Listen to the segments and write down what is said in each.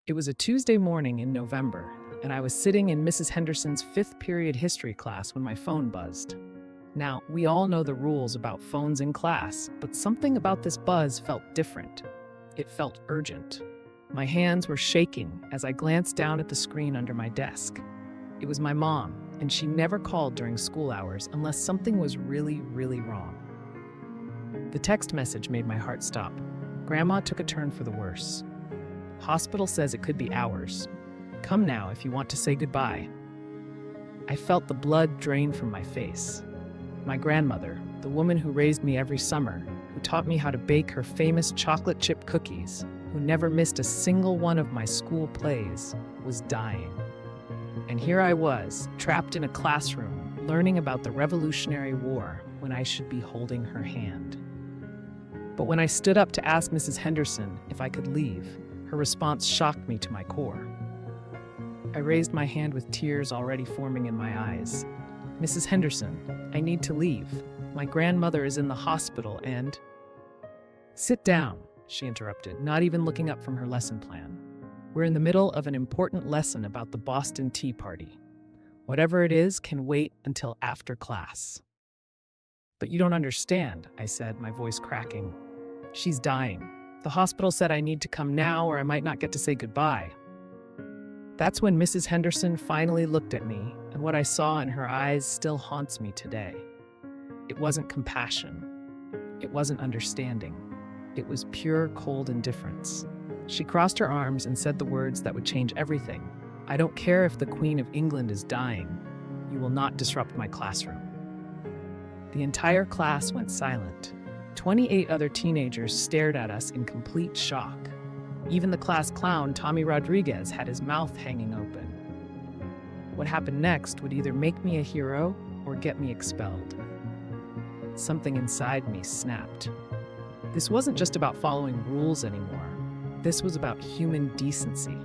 It was a Tuesday morning in November, and I was sitting in Mrs. Henderson's fifth period history class when my phone buzzed. Now, we all know the rules about phones in class, but something about this buzz felt different. It felt urgent. My hands were shaking as I glanced down at the screen under my desk. It was my mom, and she never called during school hours unless something was really, really wrong. The text message made my heart stop. Grandma took a turn for the worse. Hospital says it could be hours. Come now if you want to say goodbye. I felt the blood drain from my face. My grandmother, the woman who raised me every summer, who taught me how to bake her famous chocolate chip cookies, who never missed a single one of my school plays, was dying. And here I was, trapped in a classroom, learning about the Revolutionary War when I should be holding her hand. But when I stood up to ask Mrs. Henderson if I could leave, her response shocked me to my core. I raised my hand with tears already forming in my eyes. Mrs. Henderson, I need to leave. My grandmother is in the hospital and... Sit down, she interrupted, not even looking up from her lesson plan. We're in the middle of an important lesson about the Boston Tea Party. Whatever it is can wait until after class. But you don't understand, I said, my voice cracking. She's dying. The hospital said I need to come now or I might not get to say goodbye. That's when Mrs. Henderson finally looked at me, and what I saw in her eyes still haunts me today. It wasn't compassion. It wasn't understanding. It was pure, cold indifference. She crossed her arms and said the words that would change everything. I don't care if the Queen of England is dying. You will not disrupt my classroom. The entire class went silent. 28 other teenagers stared at us in complete shock. Even the class clown, Tommy Rodriguez, had his mouth hanging open. What happened next would either make me a hero or get me expelled. Something inside me snapped. This wasn't just about following rules anymore. This was about human decency.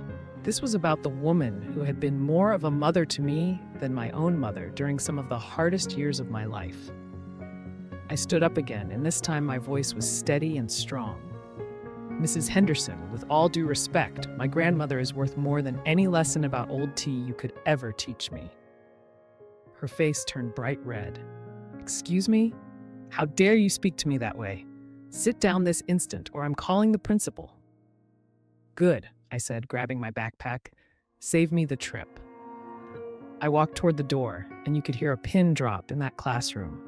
This was about the woman who had been more of a mother to me than my own mother during some of the hardest years of my life. I stood up again, and this time my voice was steady and strong. Mrs. Henderson, with all due respect, my grandmother is worth more than any lesson about old tea you could ever teach me. Her face turned bright red. Excuse me? How dare you speak to me that way? Sit down this instant, or I'm calling the principal. Good, I said, grabbing my backpack. Save me the trip. I walked toward the door, and you could hear a pin drop in that classroom.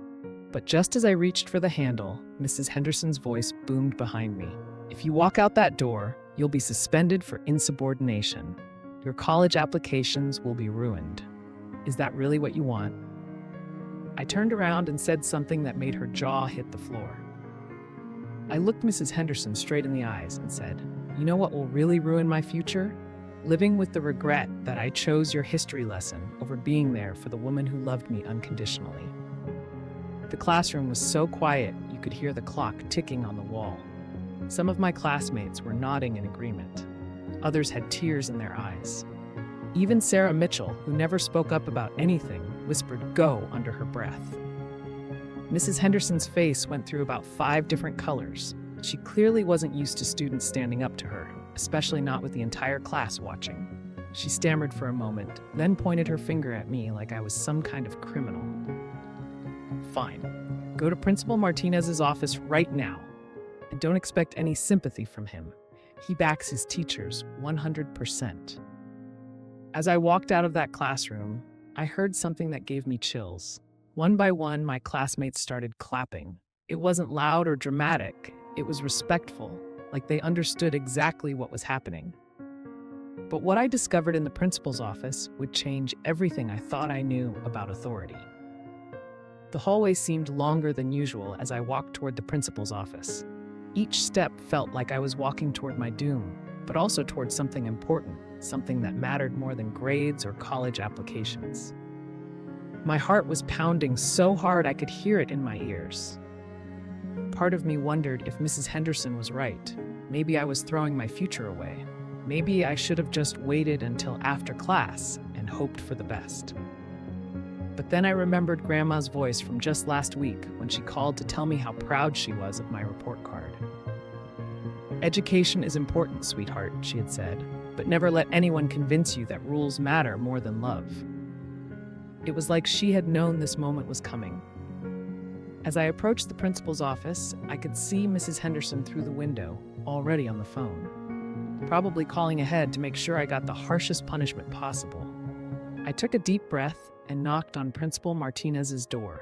But just as I reached for the handle, Mrs. Henderson's voice boomed behind me. If you walk out that door, you'll be suspended for insubordination. Your college applications will be ruined. Is that really what you want? I turned around and said something that made her jaw hit the floor. I looked Mrs. Henderson straight in the eyes and said, you know what will really ruin my future? Living with the regret that I chose your history lesson over being there for the woman who loved me unconditionally. The classroom was so quiet you could hear the clock ticking on the wall. Some of my classmates were nodding in agreement. Others had tears in their eyes. Even Sarah Mitchell, who never spoke up about anything, whispered "go" under her breath. Mrs. Henderson's face went through about 5 different colors. She clearly wasn't used to students standing up to her, especially not with the entire class watching. She stammered for a moment, then pointed her finger at me like I was some kind of criminal. Fine. Go to Principal Martinez's office right now. And don't expect any sympathy from him. He backs his teachers 100%. As I walked out of that classroom, I heard something that gave me chills. One by one, my classmates started clapping. It wasn't loud or dramatic. It was respectful, like they understood exactly what was happening. But what I discovered in the principal's office would change everything I thought I knew about authority. The hallway seemed longer than usual as I walked toward the principal's office. Each step felt like I was walking toward my doom, but also toward something important, something that mattered more than grades or college applications. My heart was pounding so hard I could hear it in my ears. Part of me wondered if Mrs. Henderson was right. Maybe I was throwing my future away. Maybe I should have just waited until after class and hoped for the best. But then I remembered Grandma's voice from just last week when she called to tell me how proud she was of my report card. Education is important, sweetheart, she had said. but never let anyone convince you that rules matter more than love. It was like she had known this moment was coming. As I approached the principal's office, I could see Mrs. Henderson through the window, already on the phone, probably calling ahead to make sure I got the harshest punishment possible. I took a deep breath and knocked on Principal Martinez's door.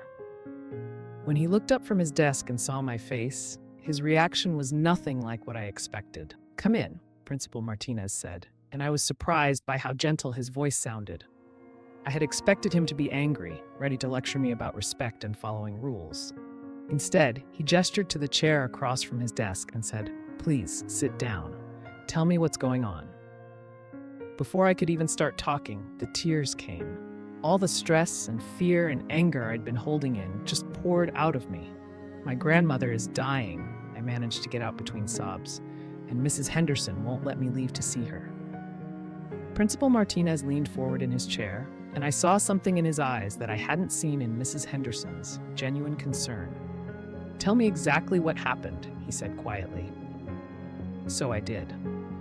When he looked up from his desk and saw my face, his reaction was nothing like what I expected. "Come in," Principal Martinez said, and I was surprised by how gentle his voice sounded. I had expected him to be angry, ready to lecture me about respect and following rules. Instead, he gestured to the chair across from his desk and said, "Please, sit down. Tell me what's going on." Before I could even start talking, the tears came. All the stress and fear and anger I'd been holding in just poured out of me. "My grandmother is dying," I managed to get out between sobs, "and Mrs. Henderson won't let me leave to see her." Principal Martinez leaned forward in his chair, and I saw something in his eyes that I hadn't seen in Mrs. Henderson's: genuine concern. "Tell me exactly what happened," he said quietly. So I did.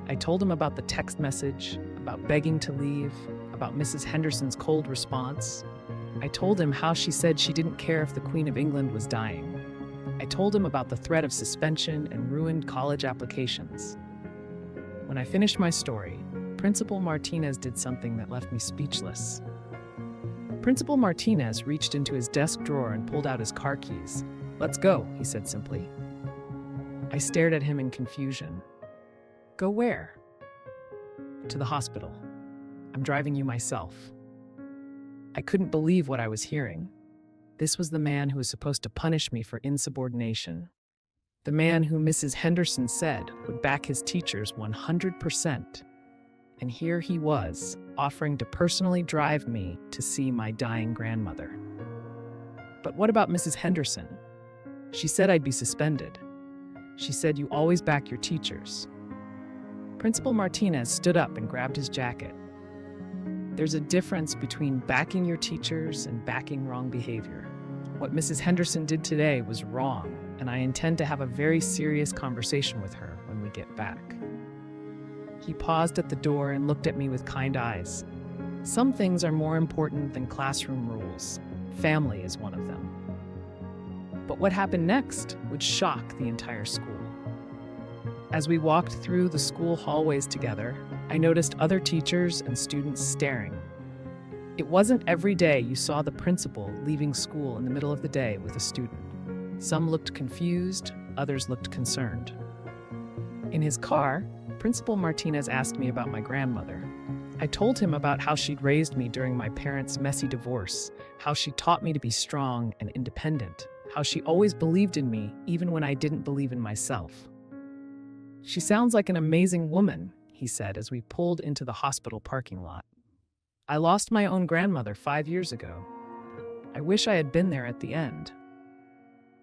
I told him about the text message, about begging to leave, about Mrs. Henderson's cold response. I told him how she said she didn't care if the Queen of England was dying. I told him about the threat of suspension and ruined college applications. When I finished my story, Principal Martinez did something that left me speechless. Principal Martinez reached into his desk drawer and pulled out his car keys. "Let's go," he said simply. I stared at him in confusion. "Go where?" "To the hospital. I'm driving you myself." I couldn't believe what I was hearing. This was the man who was supposed to punish me for insubordination. The man who Mrs. Henderson said would back his teachers 100%. And here he was, offering to personally drive me to see my dying grandmother. But what about Mrs. Henderson? She said I'd be suspended. She said you always back your teachers. Principal Martinez stood up and grabbed his jacket. There's a difference between backing your teachers and backing wrong behavior. What Mrs. Henderson did today was wrong, and I intend to have a very serious conversation with her when we get back. He paused at the door and looked at me with kind eyes. Some things are more important than classroom rules. Family is one of them. But what happened next would shock the entire school. As we walked through the school hallways together, I noticed other teachers and students staring. It wasn't every day you saw the principal leaving school in the middle of the day with a student. Some looked confused, others looked concerned. In his car, Principal Martinez asked me about my grandmother. I told him about how she'd raised me during my parents' messy divorce, how she taught me to be strong and independent, how she always believed in me even when I didn't believe in myself. "She sounds like an amazing woman," he said as we pulled into the hospital parking lot. "I lost my own grandmother 5 years ago. I wish I had been there at the end."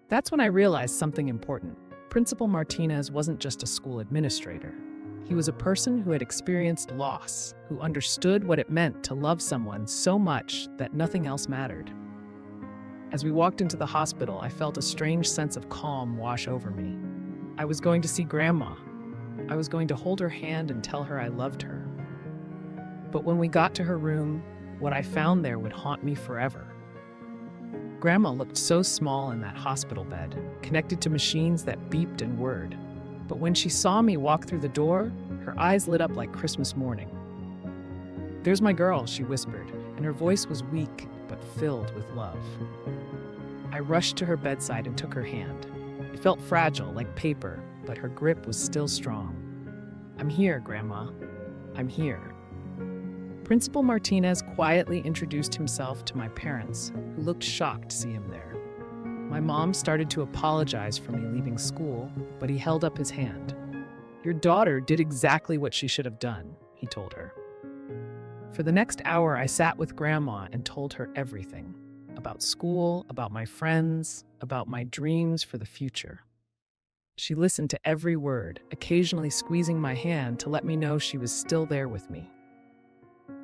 That's when I realized something important. Principal Martinez wasn't just a school administrator. He was a person who had experienced loss, who understood what it meant to love someone so much that nothing else mattered. As we walked into the hospital, I felt a strange sense of calm wash over me. I was going to see Grandma. I was going to hold her hand and tell her I loved her. But when we got to her room, what I found there would haunt me forever. Grandma looked so small in that hospital bed, connected to machines that beeped and whirred. But when she saw me walk through the door, her eyes lit up like Christmas morning. "There's my girl," she whispered, and her voice was weak but filled with love. I rushed to her bedside and took her hand. It felt fragile, like paper, but her grip was still strong. "I'm here, Grandma. I'm here." Principal Martinez quietly introduced himself to my parents, who looked shocked to see him there. My mom started to apologize for me leaving school, but he held up his hand. "Your daughter did exactly what she should have done," he told her. For the next hour, I sat with Grandma and told her everything. About school, about my friends, about my dreams for the future. She listened to every word, occasionally squeezing my hand to let me know she was still there with me.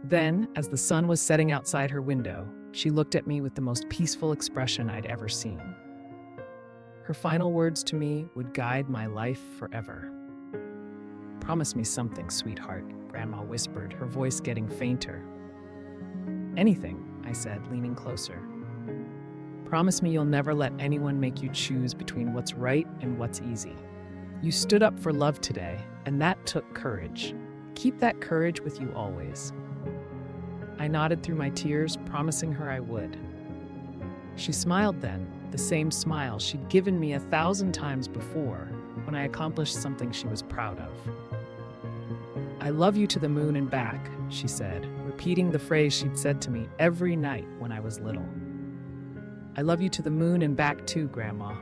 Then, as the sun was setting outside her window, she looked at me with the most peaceful expression I'd ever seen. Her final words to me would guide my life forever. "Promise me something, sweetheart," Grandma whispered, her voice getting fainter. Anything, I said, leaning closer. Promise me you'll never let anyone make you choose between what's right and what's easy. You stood up for love today, and that took courage. Keep that courage with you always. I nodded through my tears, promising her I would. She smiled then, the same smile she'd given me 1,000 times before when I accomplished something she was proud of. I love you to the moon and back, she said, repeating the phrase she'd said to me every night when I was little. I love you to the moon and back too, Grandma.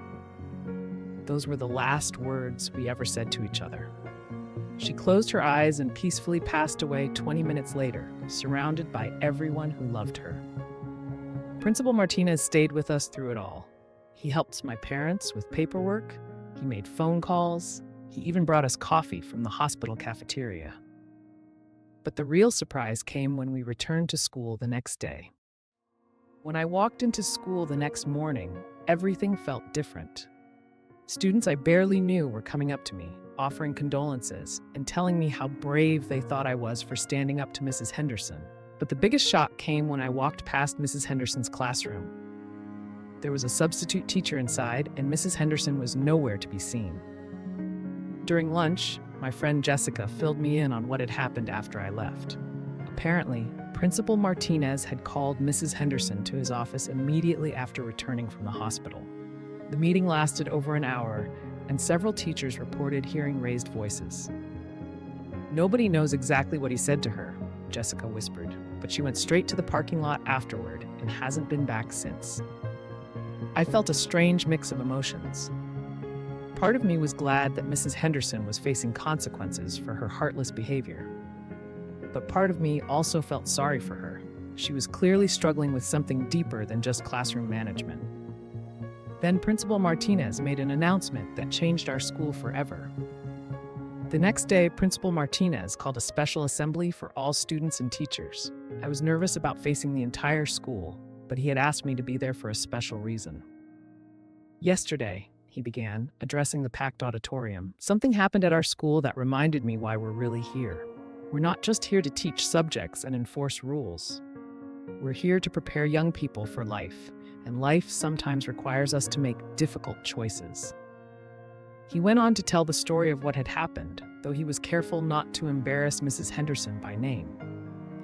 Those were the last words we ever said to each other. She closed her eyes and peacefully passed away 20 minutes later, surrounded by everyone who loved her. Principal Martinez stayed with us through it all. He helped my parents with paperwork, he made phone calls, he even brought us coffee from the hospital cafeteria. But the real surprise came when we returned to school the next day. When I walked into school the next morning, everything felt different. Students I barely knew were coming up to me, offering condolences, and telling me how brave they thought I was for standing up to Mrs. Henderson. But the biggest shock came when I walked past Mrs. Henderson's classroom. There was a substitute teacher inside, and Mrs. Henderson was nowhere to be seen. During lunch, my friend Jessica filled me in on what had happened after I left. Apparently, Principal Martinez had called Mrs. Henderson to his office immediately after returning from the hospital. The meeting lasted over an hour, and several teachers reported hearing raised voices. Nobody knows exactly what he said to her, Jessica whispered, but she went straight to the parking lot afterward and hasn't been back since. I felt a strange mix of emotions. Part of me was glad that Mrs. Henderson was facing consequences for her heartless behavior. But part of me also felt sorry for her. She was clearly struggling with something deeper than just classroom management. Then Principal Martinez made an announcement that changed our school forever. The next day, Principal Martinez called a special assembly for all students and teachers. I was nervous about facing the entire school, but he had asked me to be there for a special reason. Yesterday, he began, addressing the packed auditorium, something happened at our school that reminded me why we're really here. We're not just here to teach subjects and enforce rules. We're here to prepare young people for life, and life sometimes requires us to make difficult choices. He went on to tell the story of what had happened, though he was careful not to embarrass Mrs. Henderson by name.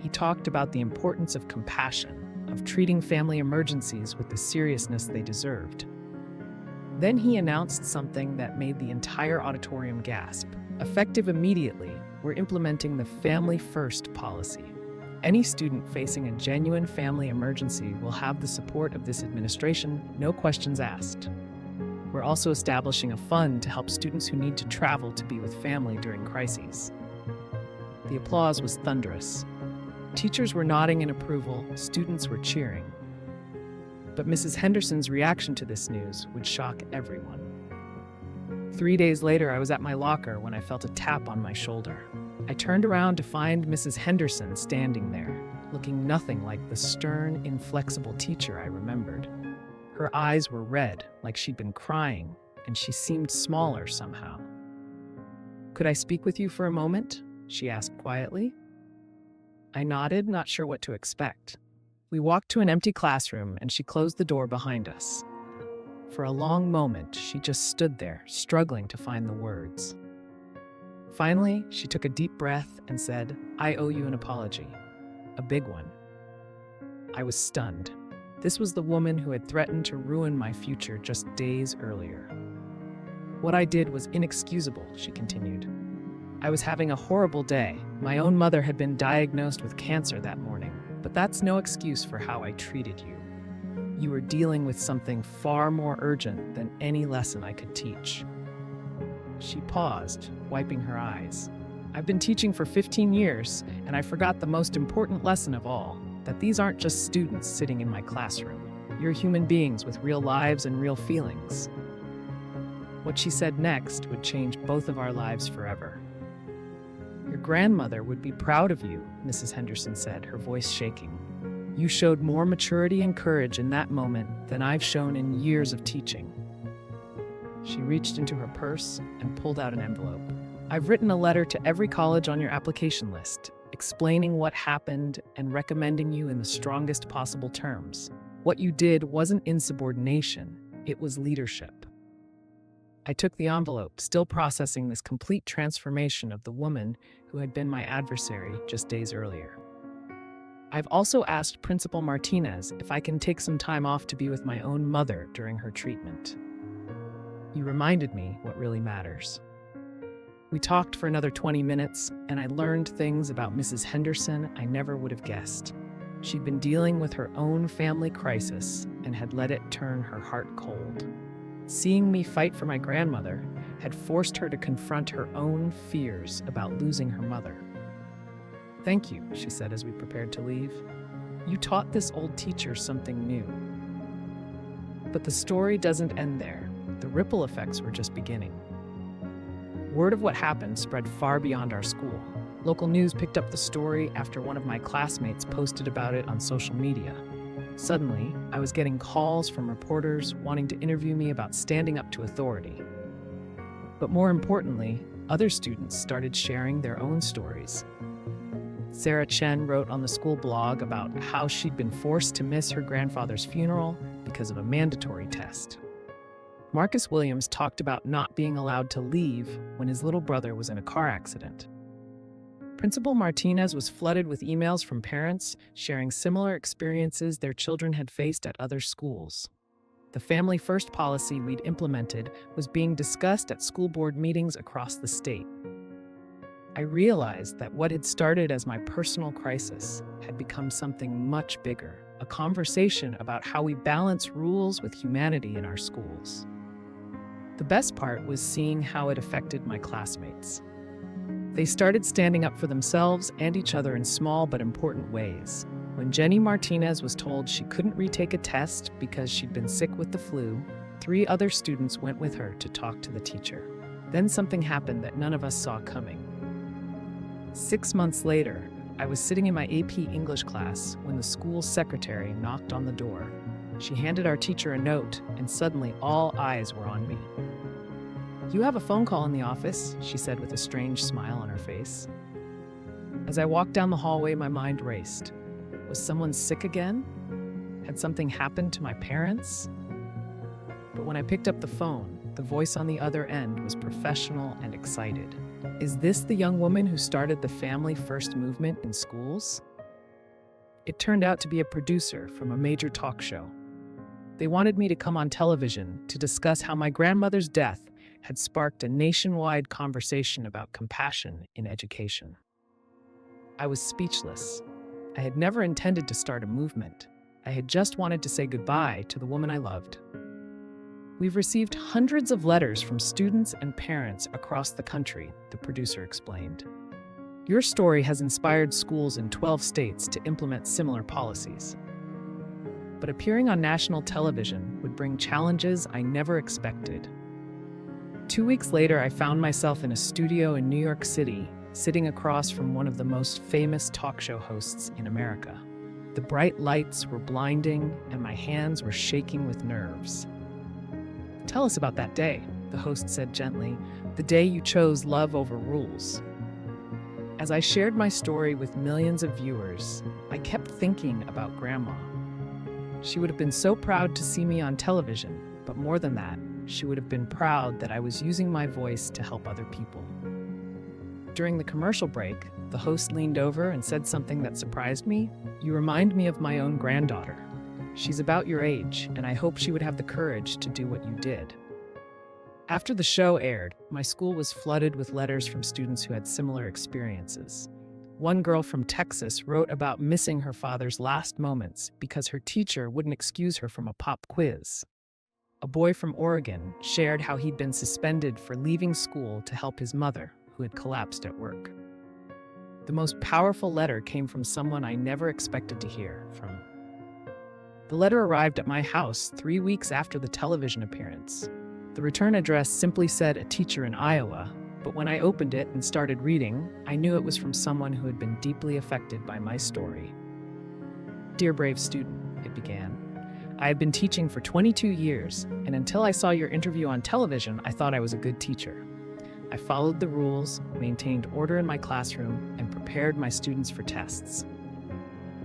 He talked about the importance of compassion, of treating family emergencies with the seriousness they deserved. Then he announced something that made the entire auditorium gasp. Effective immediately, we're implementing the Family First policy. Any student facing a genuine family emergency will have the support of this administration, no questions asked. We're also establishing a fund to help students who need to travel to be with family during crises. The applause was thunderous. Teachers were nodding in approval, students were cheering. But Mrs. Henderson's reaction to this news would shock everyone. 3 days later, I was at my locker when I felt a tap on my shoulder. I turned around to find Mrs. Henderson standing there, looking nothing like the stern, inflexible teacher I remembered. Her eyes were red, like she'd been crying, and she seemed smaller somehow. "Could I speak with you for a moment?" she asked quietly. I nodded, not sure what to expect. We walked to an empty classroom, and she closed the door behind us. For a long moment, she just stood there, struggling to find the words. Finally, she took a deep breath and said, "I owe you an apology. A big one." I was stunned. This was the woman who had threatened to ruin my future just days earlier. "What I did was inexcusable," she continued. "I was having a horrible day. My own mother had been diagnosed with cancer that morning, but that's no excuse for how I treated you. You were dealing with something far more urgent than any lesson I could teach." She paused, wiping her eyes. "I've been teaching for 15 years, and I forgot the most important lesson of all, that these aren't just students sitting in my classroom. You're human beings with real lives and real feelings." What she said next would change both of our lives forever. "Your grandmother would be proud of you," Mrs. Henderson said, her voice shaking. "You showed more maturity and courage in that moment than I've shown in years of teaching." She reached into her purse and pulled out an envelope. I've written a letter to every college on your application list, explaining what happened and recommending you in the strongest possible terms. What you did wasn't insubordination, it was leadership. I took the envelope, still processing this complete transformation of the woman who had been my adversary just days earlier. I've also asked Principal Martinez if I can take some time off to be with my own mother during her treatment. You reminded me what really matters. We talked for another 20 minutes, and I learned things about Mrs. Henderson I never would have guessed. She'd been dealing with her own family crisis and had let it turn her heart cold. Seeing me fight for my grandmother had forced her to confront her own fears about losing her mother. "Thank you," she said as we prepared to leave. "You taught this old teacher something new." But the story doesn't end there. The ripple effects were just beginning. Word of what happened spread far beyond our school. Local news picked up the story after one of my classmates posted about it on social media. Suddenly, I was getting calls from reporters wanting to interview me about standing up to authority. But more importantly, other students started sharing their own stories. Sarah Chen wrote on the school blog about how she'd been forced to miss her grandfather's funeral because of a mandatory test. Marcus Williams talked about not being allowed to leave when his little brother was in a car accident. Principal Martinez was flooded with emails from parents sharing similar experiences their children had faced at other schools. The Family First policy we'd implemented was being discussed at school board meetings across the state. I realized that what had started as my personal crisis had become something much bigger, a conversation about how we balance rules with humanity in our schools. The best part was seeing how it affected my classmates. They started standing up for themselves and each other in small but important ways. When Jenny Martinez was told she couldn't retake a test because she'd been sick with the flu, 3 other students went with her to talk to the teacher. Then something happened that none of us saw coming. 6 months later, I was sitting in my AP English class when the school secretary knocked on the door. She handed our teacher a note, and suddenly all eyes were on me. "You have a phone call in the office," she said with a strange smile on her face. As I walked down the hallway, my mind raced. Was someone sick again? Had something happened to my parents? But when I picked up the phone, the voice on the other end was professional and excited. "Is this the young woman who started the Family First movement in schools?" It turned out to be a producer from a major talk show. They wanted me to come on television to discuss how my grandmother's death had sparked a nationwide conversation about compassion in education. I was speechless. I had never intended to start a movement. I had just wanted to say goodbye to the woman I loved. "We've received hundreds of letters from students and parents across the country," the producer explained. "Your story has inspired schools in 12 states to implement similar policies. But appearing on national television would bring challenges I never expected." 2 weeks later, I found myself in a studio in New York City, sitting across from one of the most famous talk show hosts in America. The bright lights were blinding, and my hands were shaking with nerves. "Tell us about that day," the host said gently, "the day you chose love over rules." As I shared my story with millions of viewers, I kept thinking about Grandma. She would have been so proud to see me on television, but more than that, she would have been proud that I was using my voice to help other people. During the commercial break, the host leaned over and said something that surprised me. "You remind me of my own granddaughter. She's about your age, and I hope she would have the courage to do what you did." After the show aired, my school was flooded with letters from students who had similar experiences. One girl from Texas wrote about missing her father's last moments because her teacher wouldn't excuse her from a pop quiz. A boy from Oregon shared how he'd been suspended for leaving school to help his mother, who had collapsed at work. The most powerful letter came from someone I never expected to hear from. The letter arrived at my house 3 weeks after the television appearance. The return address simply said "a teacher in Iowa," but when I opened it and started reading, I knew it was from someone who had been deeply affected by my story. "Dear brave student," it began. "I had been teaching for 22 years, and until I saw your interview on television, I thought I was a good teacher. I followed the rules, maintained order in my classroom, and prepared my students for tests.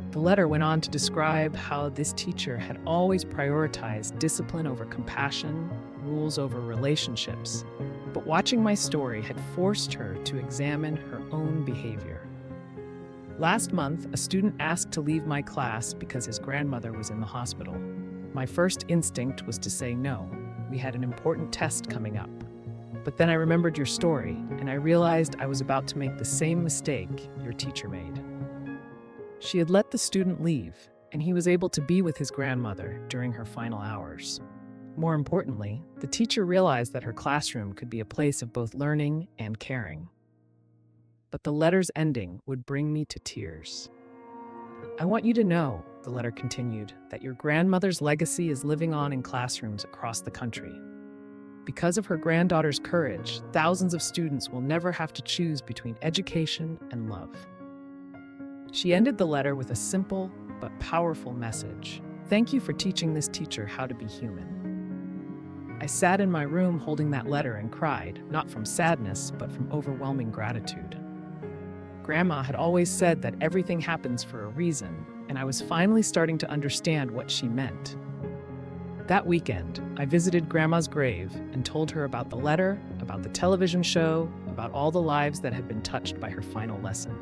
The letter went on to describe how this teacher had always prioritized discipline over compassion, rules over relationships, but watching my story had forced her to examine her own behavior. Last month, a student asked to leave my class because his grandmother was in the hospital. My first instinct was to say no. We had an important test coming up. But then I remembered your story, and I realized I was about to make the same mistake your teacher made. She had let the student leave, and he was able to be with his grandmother during her final hours. More importantly, the teacher realized that her classroom could be a place of both learning and caring. But the letter's ending would bring me to tears. I want you to know, the letter continued, that your grandmother's legacy is living on in classrooms across the country. Because of her granddaughter's courage, thousands of students will never have to choose between education and love. She ended the letter with a simple but powerful message. Thank you for teaching this teacher how to be human. I sat in my room holding that letter and cried, not from sadness, but from overwhelming gratitude. Grandma had always said that everything happens for a reason, and I was finally starting to understand what she meant. That weekend, I visited Grandma's grave and told her about the letter, about the television show, about all the lives that had been touched by her final lesson.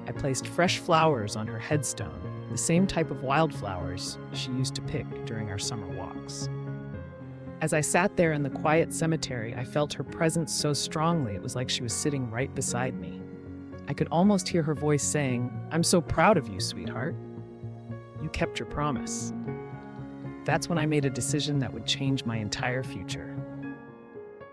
I placed fresh flowers on her headstone, the same type of wildflowers she used to pick during our summer walks. As I sat there in the quiet cemetery, I felt her presence so strongly it was like she was sitting right beside me. I could almost hear her voice saying, "I'm so proud of you, sweetheart. You kept your promise." That's when I made a decision that would change my entire future.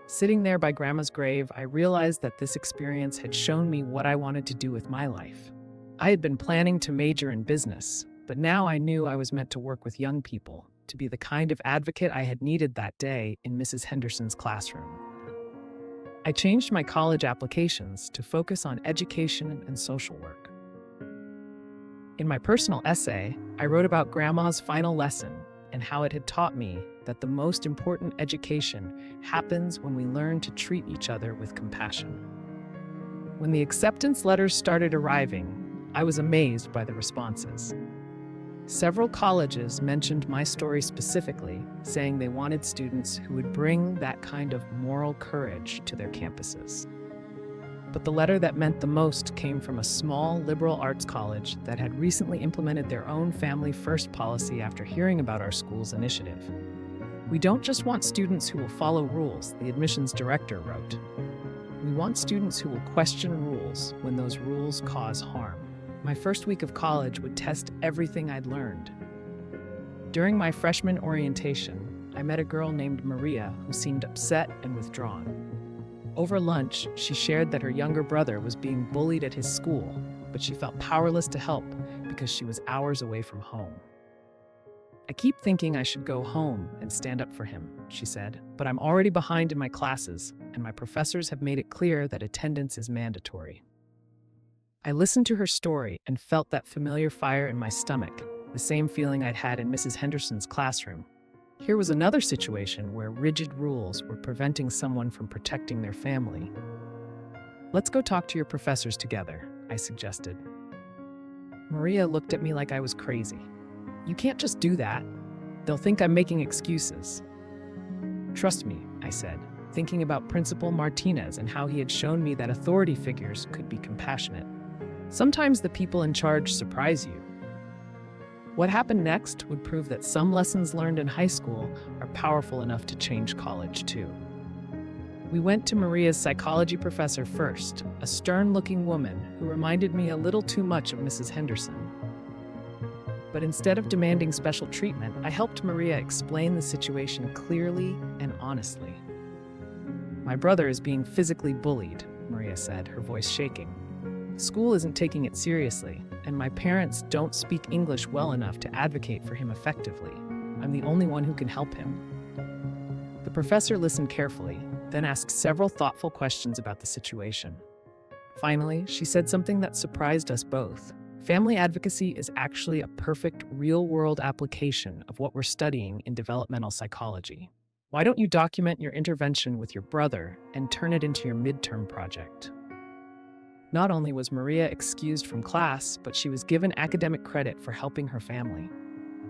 Sitting there by Grandma's grave, I realized that this experience had shown me what I wanted to do with my life. I had been planning to major in business, but now I knew I was meant to work with young people, to be the kind of advocate I had needed that day in Mrs. Henderson's classroom. I changed my college applications to focus on education and social work. In my personal essay, I wrote about Grandma's final lesson and how it had taught me that the most important education happens when we learn to treat each other with compassion. When the acceptance letters started arriving, I was amazed by the responses. Several colleges mentioned my story specifically, saying they wanted students who would bring that kind of moral courage to their campuses. But the letter that meant the most came from a small liberal arts college that had recently implemented their own family first policy after hearing about our school's initiative. "We don't just want students who will follow rules," the admissions director wrote. "We want students who will question rules when those rules cause harm." My first week of college would test everything I'd learned. During my freshman orientation, I met a girl named Maria who seemed upset and withdrawn. Over lunch, she shared that her younger brother was being bullied at his school, but she felt powerless to help because she was hours away from home. "I keep thinking I should go home and stand up for him," she said, "but I'm already behind in my classes, and my professors have made it clear that attendance is mandatory." I listened to her story and felt that familiar fire in my stomach, the same feeling I'd had in Mrs. Henderson's classroom. Here was another situation where rigid rules were preventing someone from protecting their family. "Let's go talk to your professors together," I suggested. Maria looked at me like I was crazy. "You can't just do that. They'll think I'm making excuses." "Trust me," I said, thinking about Principal Martinez and how he had shown me that authority figures could be compassionate. Sometimes the people in charge surprise you. What happened next would prove that some lessons learned in high school are powerful enough to change college, too. We went to Maria's psychology professor first, a stern-looking woman who reminded me a little too much of Mrs. Henderson. But instead of demanding special treatment, I helped Maria explain the situation clearly and honestly. "My brother is being physically bullied," Maria said, her voice shaking. "School isn't taking it seriously, and my parents don't speak English well enough to advocate for him effectively. I'm the only one who can help him." The professor listened carefully, then asked several thoughtful questions about the situation. Finally, she said something that surprised us both. Family advocacy is actually a perfect real-world application of what we're studying in developmental psychology. Why don't you document your intervention with your brother and turn it into your midterm project? Not only was Maria excused from class, but she was given academic credit for helping her family.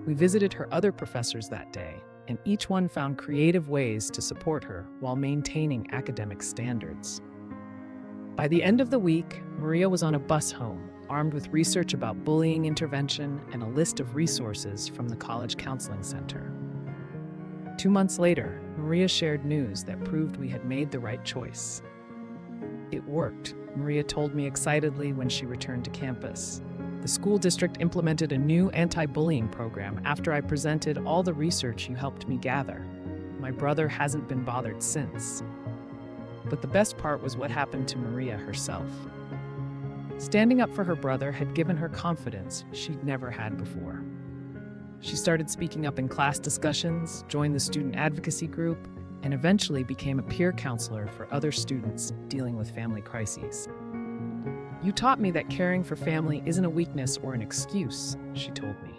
We visited her other professors that day, and each one found creative ways to support her while maintaining academic standards. By the end of the week, Maria was on a bus home, armed with research about bullying intervention and a list of resources from the College Counseling Center. 2 months later, Maria shared news that proved we had made the right choice. It worked, Maria told me excitedly when she returned to campus. The school district implemented a new anti-bullying program after I presented all the research you helped me gather. My brother hasn't been bothered since. But the best part was what happened to Maria herself. Standing up for her brother had given her confidence she'd never had before. She started speaking up in class discussions, joined the student advocacy group, and eventually became a peer counselor for other students dealing with family crises. You taught me that caring for family isn't a weakness or an excuse, she told me.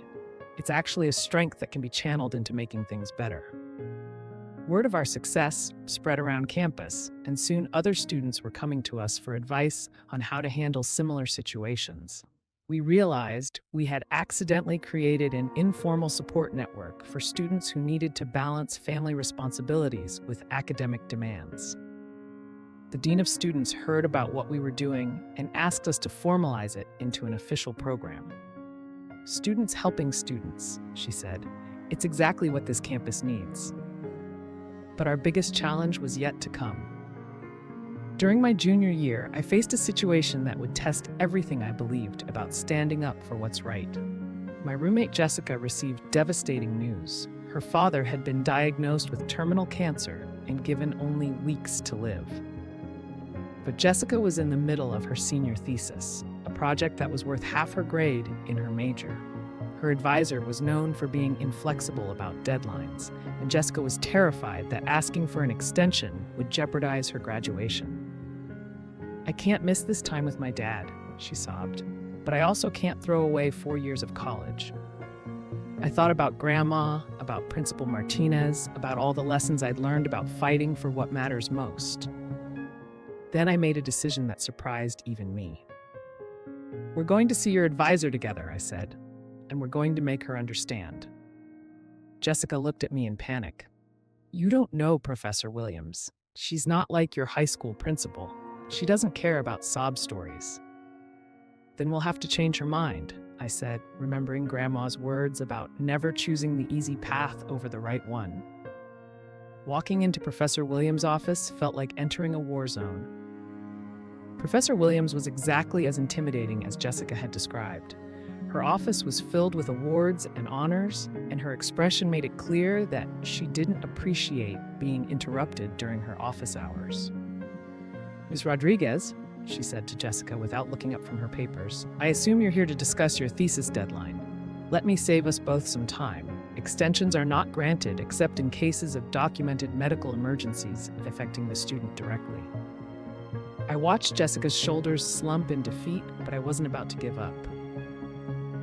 It's actually a strength that can be channeled into making things better. Word of our success spread around campus, and soon other students were coming to us for advice on how to handle similar situations. We realized we had accidentally created an informal support network for students who needed to balance family responsibilities with academic demands. The Dean of Students heard about what we were doing and asked us to formalize it into an official program. Students helping students, she said. It's exactly what this campus needs. But our biggest challenge was yet to come. During my junior year, I faced a situation that would test everything I believed about standing up for what's right. My roommate Jessica received devastating news. Her father had been diagnosed with terminal cancer and given only weeks to live. But Jessica was in the middle of her senior thesis, a project that was worth half her grade in her major. Her advisor was known for being inflexible about deadlines, and Jessica was terrified that asking for an extension would jeopardize her graduation. I can't miss this time with my dad, she sobbed, but I also can't throw away 4 years of college. I thought about Grandma, about Principal Martinez, about all the lessons I'd learned about fighting for what matters most. Then I made a decision that surprised even me. We're going to see your advisor together, I said, and we're going to make her understand. Jessica looked at me in panic. You don't know Professor Williams. She's not like your high school principal. She doesn't care about sob stories. Then we'll have to change her mind, I said, remembering Grandma's words about never choosing the easy path over the right one. Walking into Professor Williams' office felt like entering a war zone. Professor Williams was exactly as intimidating as Jessica had described. Her office was filled with awards and honors, and her expression made it clear that she didn't appreciate being interrupted during her office hours. Ms. Rodriguez, she said to Jessica without looking up from her papers, I assume you're here to discuss your thesis deadline. Let me save us both some time. Extensions are not granted except in cases of documented medical emergencies affecting the student directly. I watched Jessica's shoulders slump in defeat, but I wasn't about to give up.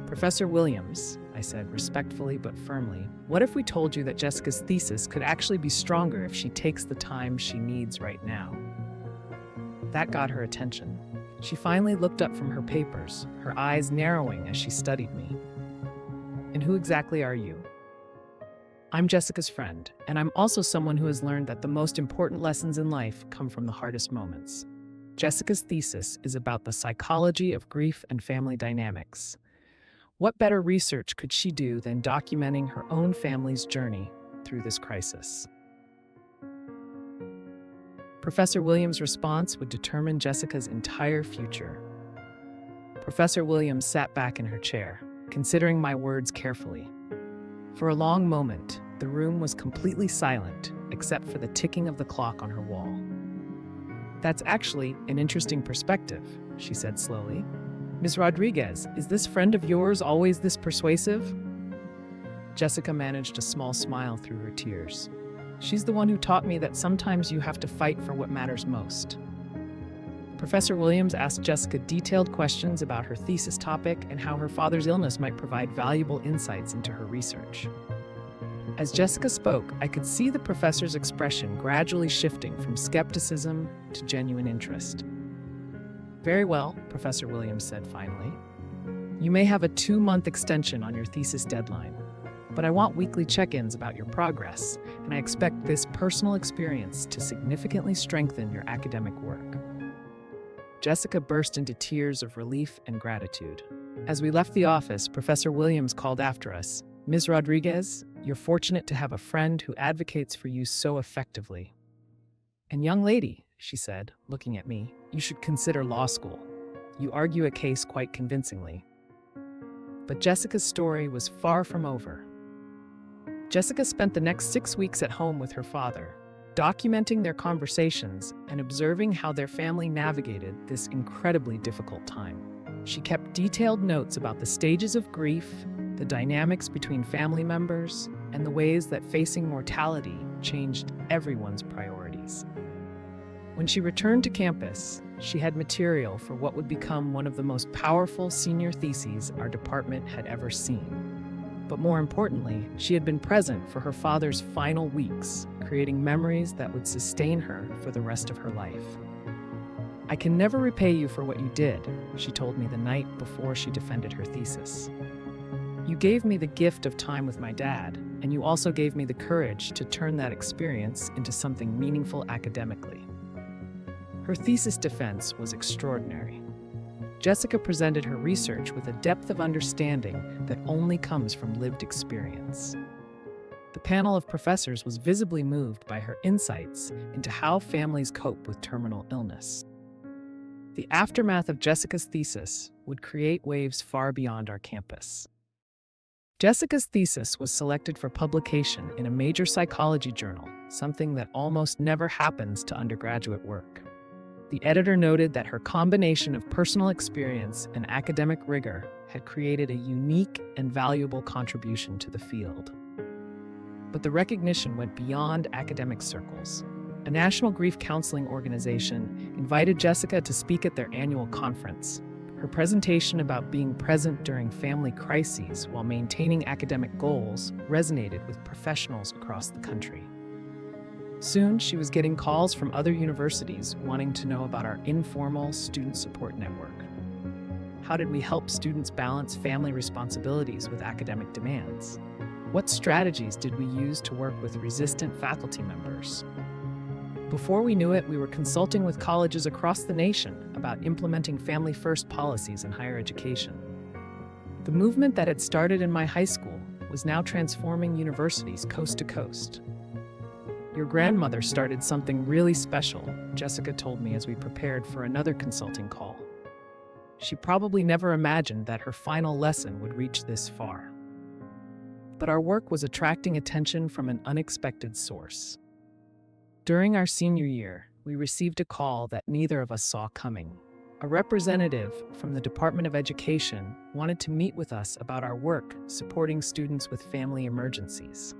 Professor Williams, I said respectfully but firmly, what if we told you that Jessica's thesis could actually be stronger if she takes the time she needs right now? That got her attention. She finally looked up from her papers, her eyes narrowing as she studied me. And who exactly are you? I'm Jessica's friend, and I'm also someone who has learned that the most important lessons in life come from the hardest moments. Jessica's thesis is about the psychology of grief and family dynamics. What better research could she do than documenting her own family's journey through this crisis? Professor Williams' response would determine Jessica's entire future. Professor Williams sat back in her chair, considering my words carefully. For a long moment, the room was completely silent, except for the ticking of the clock on her wall. That's actually an interesting perspective, she said slowly. Ms. Rodriguez, is this friend of yours always this persuasive? Jessica managed a small smile through her tears. She's the one who taught me that sometimes you have to fight for what matters most. Professor Williams asked Jessica detailed questions about her thesis topic and how her father's illness might provide valuable insights into her research. As Jessica spoke, I could see the professor's expression gradually shifting from skepticism to genuine interest. "Very well," Professor Williams said finally. "You may have a 2-month extension on your thesis deadline, but I want weekly check-ins about your progress, and I expect this personal experience to significantly strengthen your academic work." Jessica burst into tears of relief and gratitude. As we left the office, Professor Williams called after us, "Ms. Rodriguez, you're fortunate to have a friend who advocates for you so effectively. And young lady," she said, looking at me, "you should consider law school. You argue a case quite convincingly." But Jessica's story was far from over. Jessica spent the next 6 weeks at home with her father, documenting their conversations and observing how their family navigated this incredibly difficult time. She kept detailed notes about the stages of grief, the dynamics between family members, and the ways that facing mortality changed everyone's priorities. When she returned to campus, she had material for what would become one of the most powerful senior theses our department had ever seen. But more importantly, she had been present for her father's final weeks, creating memories that would sustain her for the rest of her life. "I can never repay you for what you did," she told me the night before she defended her thesis. "You gave me the gift of time with my dad, and you also gave me the courage to turn that experience into something meaningful academically." Her thesis defense was extraordinary. Jessica presented her research with a depth of understanding that only comes from lived experience. The panel of professors was visibly moved by her insights into how families cope with terminal illness. The aftermath of Jessica's thesis would create waves far beyond our campus. Jessica's thesis was selected for publication in a major psychology journal, something that almost never happens to undergraduate work. The editor noted that her combination of personal experience and academic rigor had created a unique and valuable contribution to the field. But the recognition went beyond academic circles. A national grief counseling organization invited Jessica to speak at their annual conference. Her presentation about being present during family crises while maintaining academic goals resonated with professionals across the country. Soon, she was getting calls from other universities wanting to know about our informal student support network. How did we help students balance family responsibilities with academic demands? What strategies did we use to work with resistant faculty members? Before we knew it, we were consulting with colleges across the nation about implementing family-first policies in higher education. The movement that had started in my high school was now transforming universities coast to coast. "Your grandmother started something really special," Jessica told me as we prepared for another consulting call. She probably never imagined that her final lesson would reach this far. But our work was attracting attention from an unexpected source. During our senior year, we received a call that neither of us saw coming. A representative from the Department of Education wanted to meet with us about our work supporting students with family emergencies.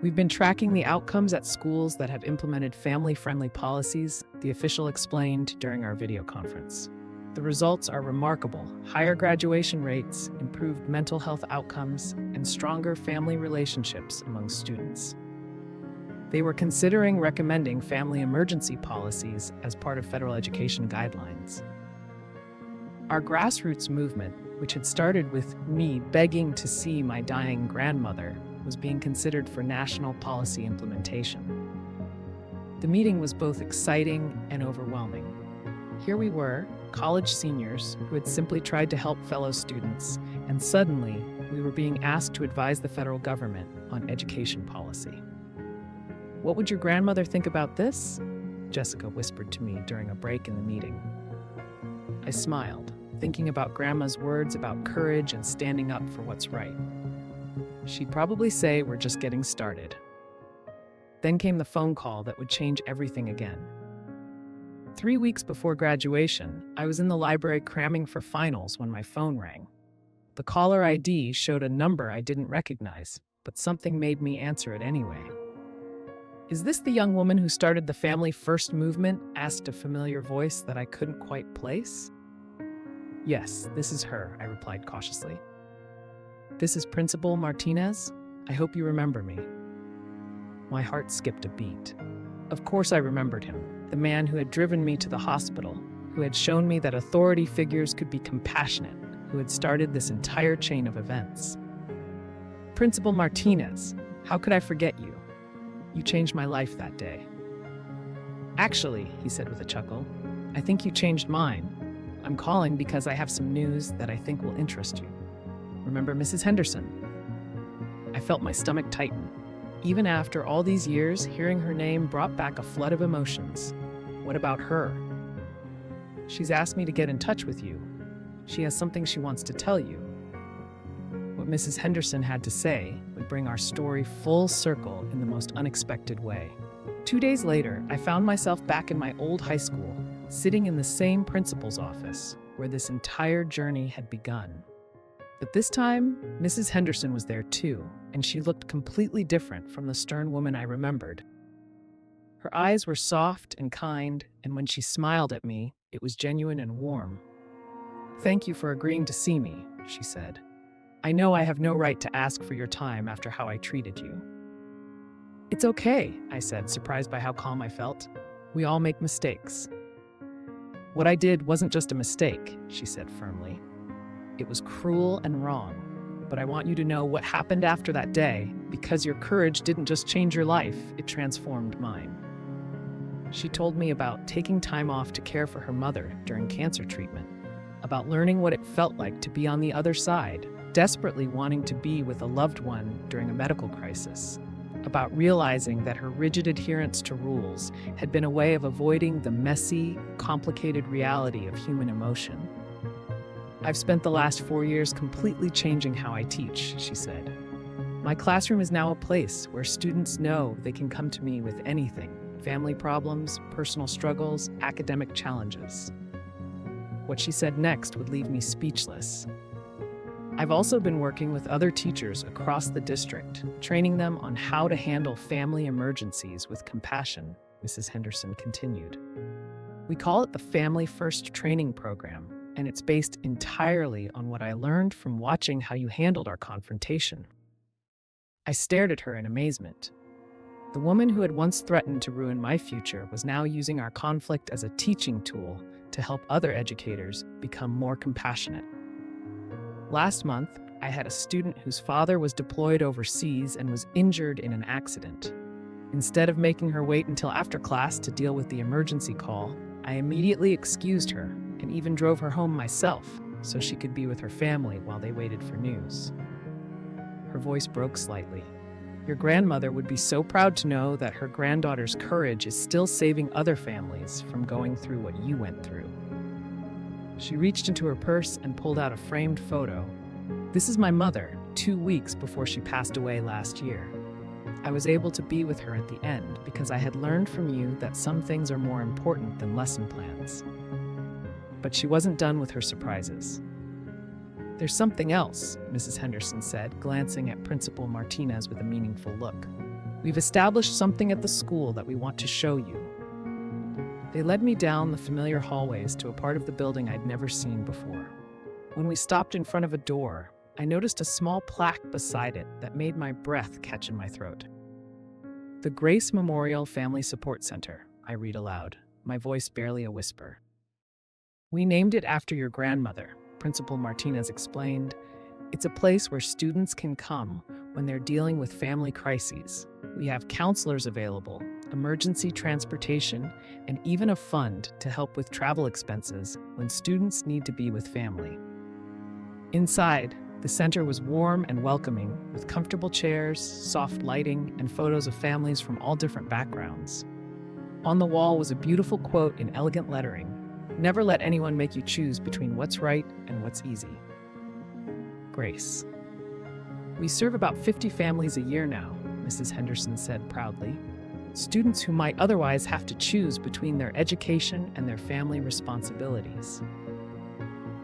"We've been tracking the outcomes at schools that have implemented family-friendly policies," the official explained during our video conference. "The results are remarkable: higher graduation rates, improved mental health outcomes, and stronger family relationships among students." They were considering recommending family emergency policies as part of federal education guidelines. Our grassroots movement, which had started with me begging to see my dying grandmother, was being considered for national policy implementation. The meeting was both exciting and overwhelming. Here we were, college seniors who had simply tried to help fellow students, and suddenly we were being asked to advise the federal government on education policy. "What would your grandmother think about this?" Jessica whispered to me during a break in the meeting. I smiled, thinking about Grandma's words about courage and standing up for what's right. She'd probably say we're just getting started. Then came the phone call that would change everything again. 3 weeks before graduation, I was in the library cramming for finals when my phone rang. The caller ID showed a number I didn't recognize, but something made me answer it anyway. "Is this the young woman who started the Family First movement?" asked a familiar voice that I couldn't quite place. "Yes, this is her," I replied cautiously. "This is Principal Martinez?" I hope you remember me." My heart skipped a beat. Of course I remembered him, the man who had driven me to the hospital, who had shown me that authority figures could be compassionate, who had started this entire chain of events. "Principal Martinez, how could I forget you? You changed my life that day." "Actually," he said with a chuckle, "I think you changed mine. I'm calling because I have some news that I think will interest you. Remember Mrs. Henderson?" I felt my stomach tighten. Even after all these years, hearing her name brought back a flood of emotions. What about her? "She's asked me to get in touch with you. She has something she wants to tell you." What Mrs. Henderson had to say would bring our story full circle in the most unexpected way. 2 days later, I found myself back in my old high school, sitting in the same principal's office where this entire journey had begun. But this time, Mrs. Henderson was there too, and she looked completely different from the stern woman I remembered. Her eyes were soft and kind, and when she smiled at me, it was genuine and warm. "Thank you for agreeing to see me," she said. "I know I have no right to ask for your time after how I treated you." "It's okay," I said, surprised by how calm I felt. "We all make mistakes." "What I did wasn't just a mistake," she said firmly. "It was cruel and wrong, but I want you to know what happened after that day, because your courage didn't just change your life, it transformed mine." She told me about taking time off to care for her mother during cancer treatment, about learning what it felt like to be on the other side, desperately wanting to be with a loved one during a medical crisis, about realizing that her rigid adherence to rules had been a way of avoiding the messy, complicated reality of human emotion. "I've spent the last 4 years completely changing how I teach," she said. "My classroom is now a place where students know they can come to me with anything: family problems, personal struggles, academic challenges." What she said next would leave me speechless. "I've also been working with other teachers across the district, training them on how to handle family emergencies with compassion," Mrs. Henderson continued. "We call it the Family First Training Program, and it's based entirely on what I learned from watching how you handled our confrontation." I stared at her in amazement. The woman who had once threatened to ruin my future was now using our conflict as a teaching tool to help other educators become more compassionate. Last month, I had a student whose father was deployed overseas and was injured in an accident. Instead of making her wait until after class to deal with the emergency call, I immediately excused her and even drove her home myself so she could be with her family while they waited for news. Her voice broke slightly. "Your grandmother would be so proud to know that her granddaughter's courage is still saving other families from going through what you went through." She reached into her purse and pulled out a framed photo. "This is my mother, 2 weeks before she passed away last year. I was able to be with her at the end because I had learned from you that some things are more important than lesson plans." But she wasn't done with her surprises. "There's something else," Mrs. Henderson said, glancing at Principal Martinez with a meaningful look. "We've established something at the school that we want to show you." They led me down the familiar hallways to a part of the building I'd never seen before. When we stopped in front of a door, I noticed a small plaque beside it that made my breath catch in my throat. "The Grace Memorial Family Support Center," I read aloud, my voice barely a whisper. "We named it after your grandmother," Principal Martinez explained. "It's a place where students can come when they're dealing with family crises. We have counselors available, emergency transportation, and even a fund to help with travel expenses when students need to be with family." Inside, the center was warm and welcoming, with comfortable chairs, soft lighting, and photos of families from all different backgrounds. On the wall was a beautiful quote in elegant lettering: "Never let anyone make you choose between what's right and what's easy." Grace. "We serve about 50 families a year now," Mrs. Henderson said proudly. "Students who might otherwise have to choose between their education and their family responsibilities."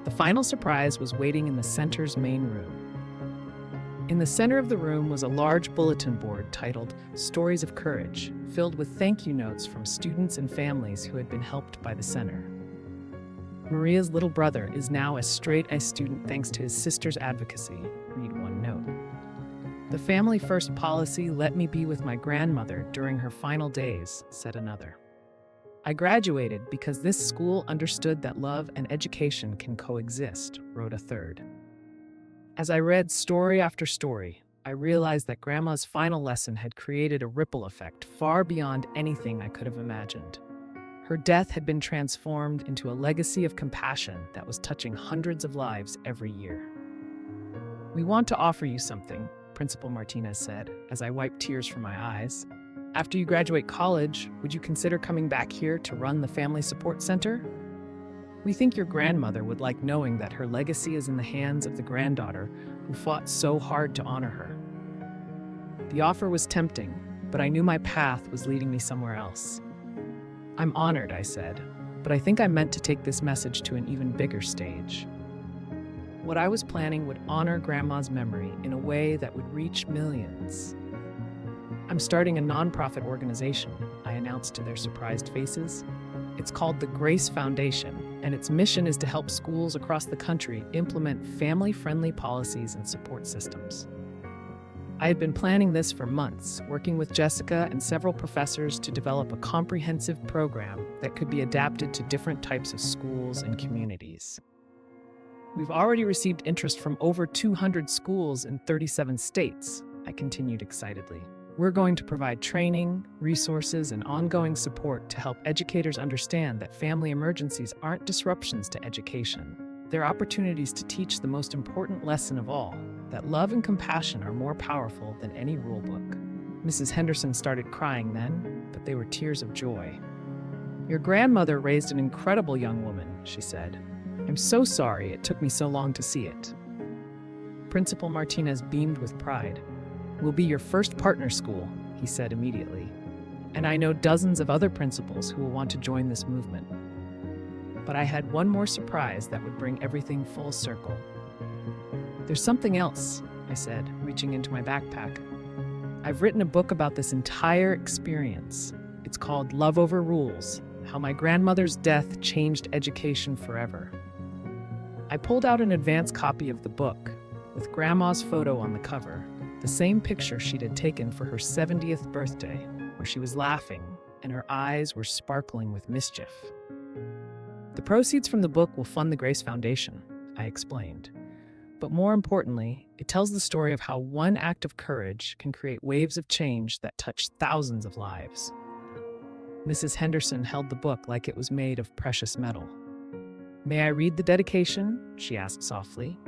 The final surprise was waiting in the center's main room. In the center of the room was a large bulletin board titled "Stories of Courage," filled with thank you notes from students and families who had been helped by the center. "Maria's little brother is now a straight-A student thanks to his sister's advocacy," read one note. The family first policy let me be with my grandmother during her final days, said another. I graduated because this school understood that love and education can coexist, wrote a third. As I read story after story, I realized that Grandma's final lesson had created a ripple effect far beyond anything I could have imagined. Her death had been transformed into a legacy of compassion that was touching hundreds of lives every year. We want to offer you something, Principal Martinez said, as I wiped tears from my eyes. After you graduate college, would you consider coming back here to run the Family Support Center? We think your grandmother would like knowing that her legacy is in the hands of the granddaughter who fought so hard to honor her. The offer was tempting, but I knew my path was leading me somewhere else. I'm honored, I said, but I think I meant to take this message to an even bigger stage. What I was planning would honor Grandma's memory in a way that would reach millions. I'm starting a nonprofit organization, I announced to their surprised faces. It's called the Grace Foundation, and its mission is to help schools across the country implement family-friendly policies and support systems. I had been planning this for months, working with Jessica and several professors to develop a comprehensive program that could be adapted to different types of schools and communities. We've already received interest from over 200 schools in 37 states, I continued excitedly. We're going to provide training, resources, and ongoing support to help educators understand that family emergencies aren't disruptions to education. They're opportunities to teach the most important lesson of all, that love and compassion are more powerful than any rulebook. Mrs. Henderson started crying then, but they were tears of joy. Your grandmother raised an incredible young woman, she said. I'm so sorry it took me so long to see it. Principal Martinez beamed with pride. We'll be your first partner school, he said immediately. And I know dozens of other principals who will want to join this movement. But I had one more surprise that would bring everything full circle. There's something else, I said, reaching into my backpack. I've written a book about this entire experience. It's called Love Over Rules: How My Grandmother's Death Changed Education Forever. I pulled out an advance copy of the book, with Grandma's photo on the cover, the same picture she'd had taken for her 70th birthday, where she was laughing and her eyes were sparkling with mischief. The proceeds from the book will fund the Grace Foundation, I explained. But more importantly, it tells the story of how one act of courage can create waves of change that touch thousands of lives. Mrs. Henderson held the book like it was made of precious metal. May I read the dedication? She asked softly.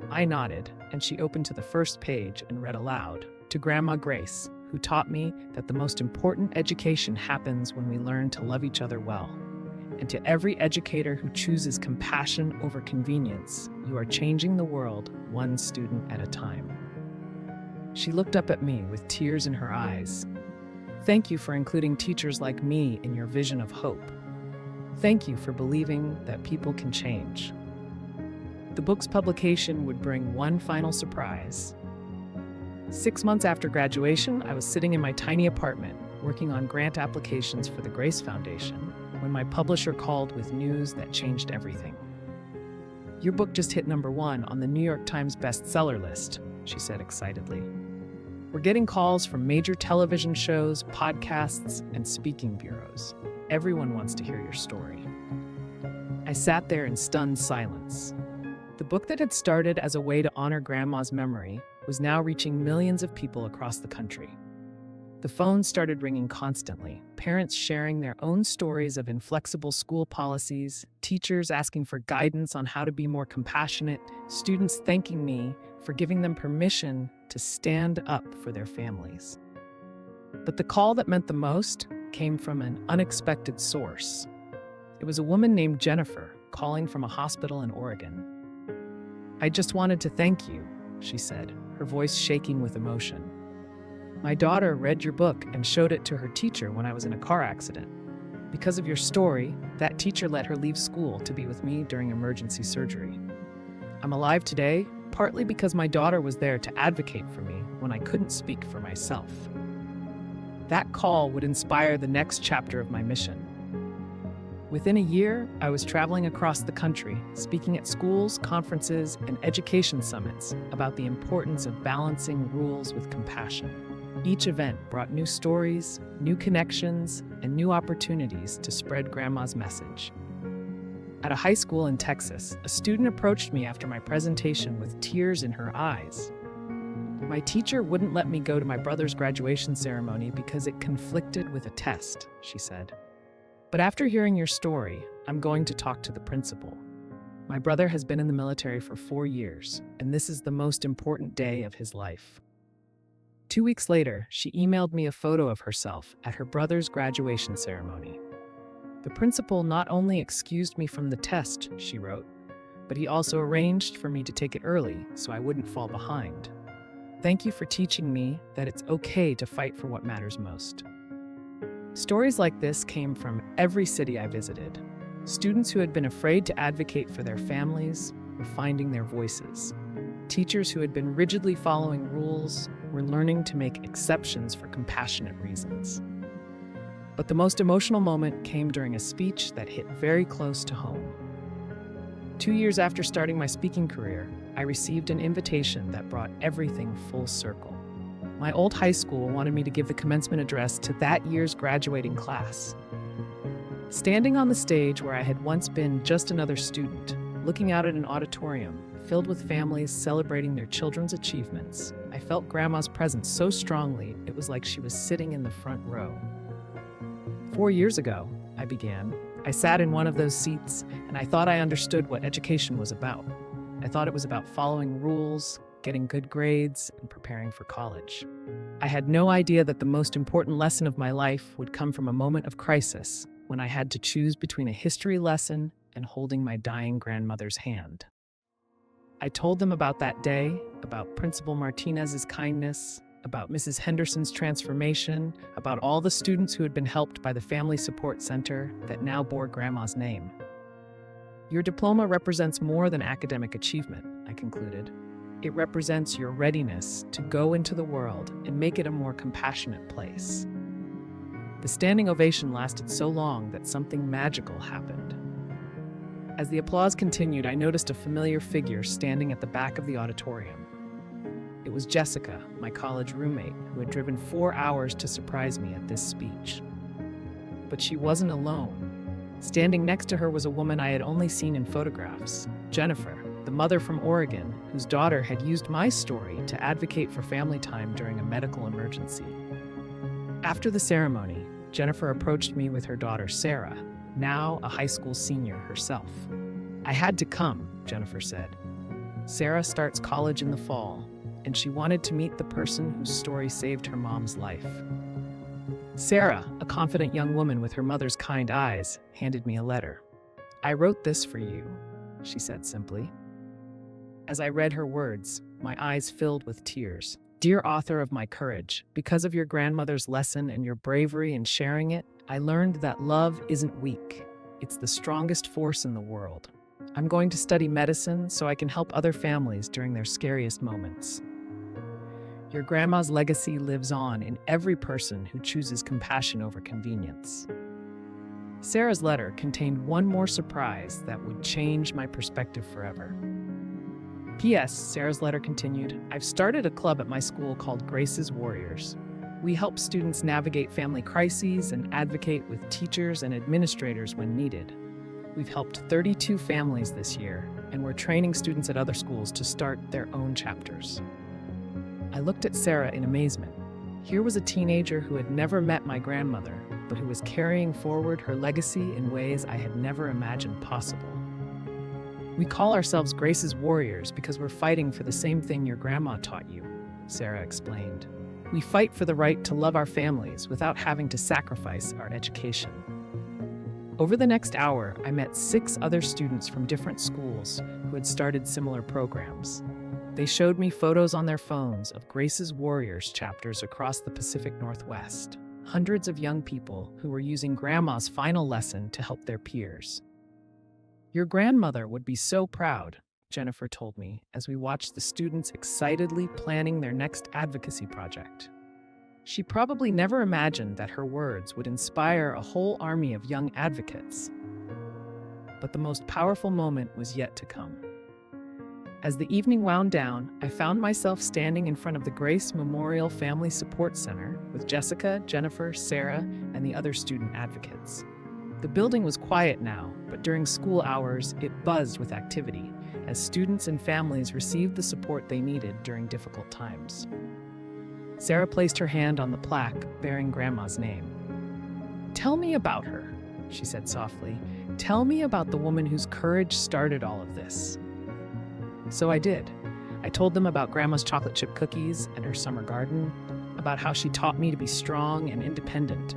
I nodded, and she opened to the first page and read aloud, to Grandma Grace, who taught me that the most important education happens when we learn to love each other well. And to every educator who chooses compassion over convenience, you are changing the world one student at a time. She looked up at me with tears in her eyes. Thank you for including teachers like me in your vision of hope. Thank you for believing that people can change. The book's publication would bring one final surprise. 6 months after graduation, I was sitting in my tiny apartment, working on grant applications for the Grace Foundation, when my publisher called with news that changed everything. Your book just hit #1 on the New York Times bestseller list, she said excitedly. We're getting calls from major television shows, podcasts, and speaking bureaus. Everyone wants to hear your story. I sat there in stunned silence. The book that had started as a way to honor Grandma's memory was now reaching millions of people across the country. The phones started ringing constantly, parents sharing their own stories of inflexible school policies, teachers asking for guidance on how to be more compassionate, students thanking me for giving them permission to stand up for their families. But the call that meant the most came from an unexpected source. It was a woman named Jennifer calling from a hospital in Oregon. I just wanted to thank you, she said, her voice shaking with emotion. My daughter read your book and showed it to her teacher when I was in a car accident. Because of your story, that teacher let her leave school to be with me during emergency surgery. I'm alive today, partly because my daughter was there to advocate for me when I couldn't speak for myself. That call would inspire the next chapter of my mission. Within a year, I was traveling across the country, speaking at schools, conferences, and education summits about the importance of balancing rules with compassion. Each event brought new stories, new connections, and new opportunities to spread Grandma's message. At a high school in Texas, a student approached me after my presentation with tears in her eyes. My teacher wouldn't let me go to my brother's graduation ceremony because it conflicted with a test, she said. But after hearing your story, I'm going to talk to the principal. My brother has been in the military for 4 years, and this is the most important day of his life. 2 weeks later, she emailed me a photo of herself at her brother's graduation ceremony. The principal not only excused me from the test, she wrote, but he also arranged for me to take it early so I wouldn't fall behind. Thank you for teaching me that it's okay to fight for what matters most. Stories like this came from every city I visited. Students who had been afraid to advocate for their families were finding their voices. Teachers who had been rigidly following rules were learning to make exceptions for compassionate reasons. But the most emotional moment came during a speech that hit very close to home. 2 years after starting my speaking career, I received an invitation that brought everything full circle. My old high school wanted me to give the commencement address to that year's graduating class. Standing on the stage where I had once been just another student, looking out at an auditorium filled with families celebrating their children's achievements, I felt Grandma's presence so strongly it was like she was sitting in the front row. 4 years ago, I began. I sat in one of those seats, and I thought I understood what education was about. I thought it was about following rules, getting good grades, and preparing for college. I had no idea that the most important lesson of my life would come from a moment of crisis when I had to choose between a history lesson and holding my dying grandmother's hand. I told them about that day, about Principal Martinez's kindness, about Mrs. Henderson's transformation, about all the students who had been helped by the Family Support Center that now bore Grandma's name. Your diploma represents more than academic achievement, I concluded. It represents your readiness to go into the world and make it a more compassionate place. The standing ovation lasted so long that something magical happened. As the applause continued, I noticed a familiar figure standing at the back of the auditorium. It was Jessica, my college roommate, who had driven 4 hours to surprise me at this speech. But she wasn't alone. Standing next to her was a woman I had only seen in photographs, Jennifer, the mother from Oregon, whose daughter had used my story to advocate for family time during a medical emergency. After the ceremony, Jennifer approached me with her daughter Sarah, now a high school senior herself. I had to come, Jennifer said. Sarah starts college in the fall, and she wanted to meet the person whose story saved her mom's life. Sarah, a confident young woman with her mother's kind eyes, handed me a letter. I wrote this for you, she said simply. As I read her words, my eyes filled with tears. Dear author of my courage, because of your grandmother's lesson and your bravery in sharing it, I learned that love isn't weak. It's the strongest force in the world. I'm going to study medicine so I can help other families during their scariest moments. Your grandma's legacy lives on in every person who chooses compassion over convenience. Sarah's letter contained one more surprise that would change my perspective forever. P.S. Sarah's letter continued, I've started a club at my school called Grace's Warriors. We help students navigate family crises and advocate with teachers and administrators when needed. We've helped 32 families this year, and we're training students at other schools to start their own chapters. I looked at Sarah in amazement. Here was a teenager who had never met my grandmother, but who was carrying forward her legacy in ways I had never imagined possible. We call ourselves Grace's Warriors because we're fighting for the same thing your grandma taught you, Sarah explained. We fight for the right to love our families without having to sacrifice our education. Over the next hour, I met 6 other students from different schools who had started similar programs. They showed me photos on their phones of Grace's Warriors chapters across the Pacific Northwest. Hundreds of young people who were using Grandma's final lesson to help their peers. Your grandmother would be so proud, Jennifer told me as we watched the students excitedly planning their next advocacy project. She probably never imagined that her words would inspire a whole army of young advocates. but the most powerful moment was yet to come. As the evening wound down, I found myself standing in front of the Grace Memorial Family Support Center with Jessica, Jennifer, Sarah, and the other student advocates. The building was quiet now, but during school hours, it buzzed with activity as students and families received the support they needed during difficult times. Sarah placed her hand on the plaque bearing Grandma's name. "Tell me about her," she said softly. "Tell me about the woman whose courage started all of this." So I did. I told them about Grandma's chocolate chip cookies and her summer garden, about how she taught me to be strong and independent,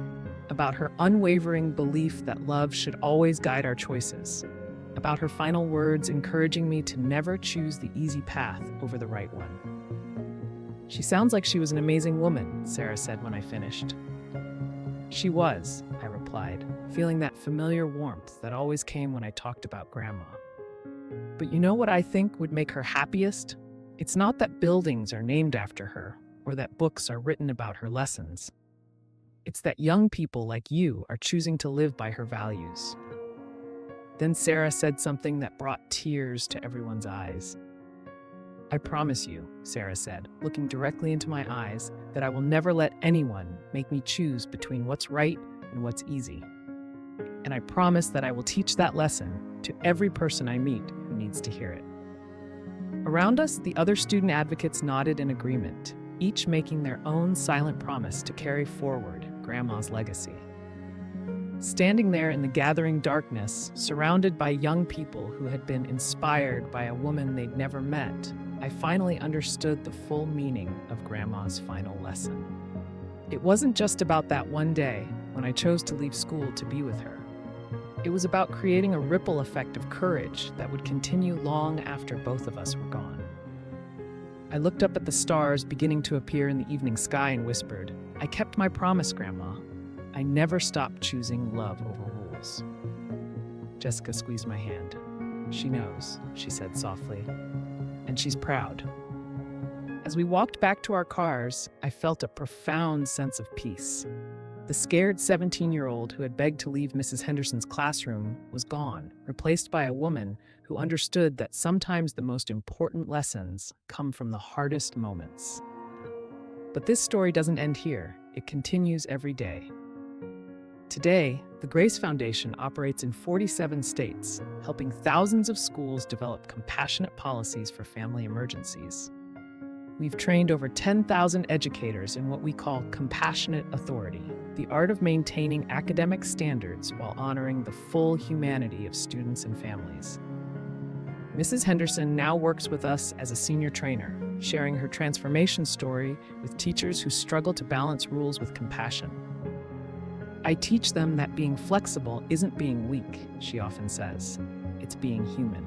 about her unwavering belief that love should always guide our choices, about her final words encouraging me to never choose the easy path over the right one. "She sounds like she was an amazing woman," Sarah said when I finished. "She was," I replied, feeling that familiar warmth that always came when I talked about Grandma. "But you know what I think would make her happiest? It's not that buildings are named after her or that books are written about her lessons. It's that young people like you are choosing to live by her values." Then Sarah said something that brought tears to everyone's eyes. "I promise you," Sarah said, looking directly into my eyes, "that I will never let anyone make me choose between what's right and what's easy. And I promise that I will teach that lesson to every person I meet who needs to hear it." Around us, the other student advocates nodded in agreement, each making their own silent promise to carry forward Grandma's legacy. Standing there in the gathering darkness, surrounded by young people who had been inspired by a woman they'd never met, I finally understood the full meaning of Grandma's final lesson. It wasn't just about that one day when I chose to leave school to be with her. It was about creating a ripple effect of courage that would continue long after both of us were gone. I looked up at the stars beginning to appear in the evening sky and whispered, "I kept my promise, Grandma. I never stopped choosing love over rules." Jessica squeezed my hand. "She knows," she said softly, "and she's proud." As we walked back to our cars, I felt a profound sense of peace. The scared 17-year-old who had begged to leave Mrs. Henderson's classroom was gone, replaced by a woman who understood that sometimes the most important lessons come from the hardest moments. But this story doesn't end here. It continues every day. Today, the Grace Foundation operates in 47 states, helping thousands of schools develop compassionate policies for family emergencies. We've trained over 10,000 educators in what we call compassionate authority, the art of maintaining academic standards while honoring the full humanity of students and families. Mrs. Henderson now works with us as a senior trainer, sharing her transformation story with teachers who struggle to balance rules with compassion. "I teach them that being flexible isn't being weak," she often says. "It's being human."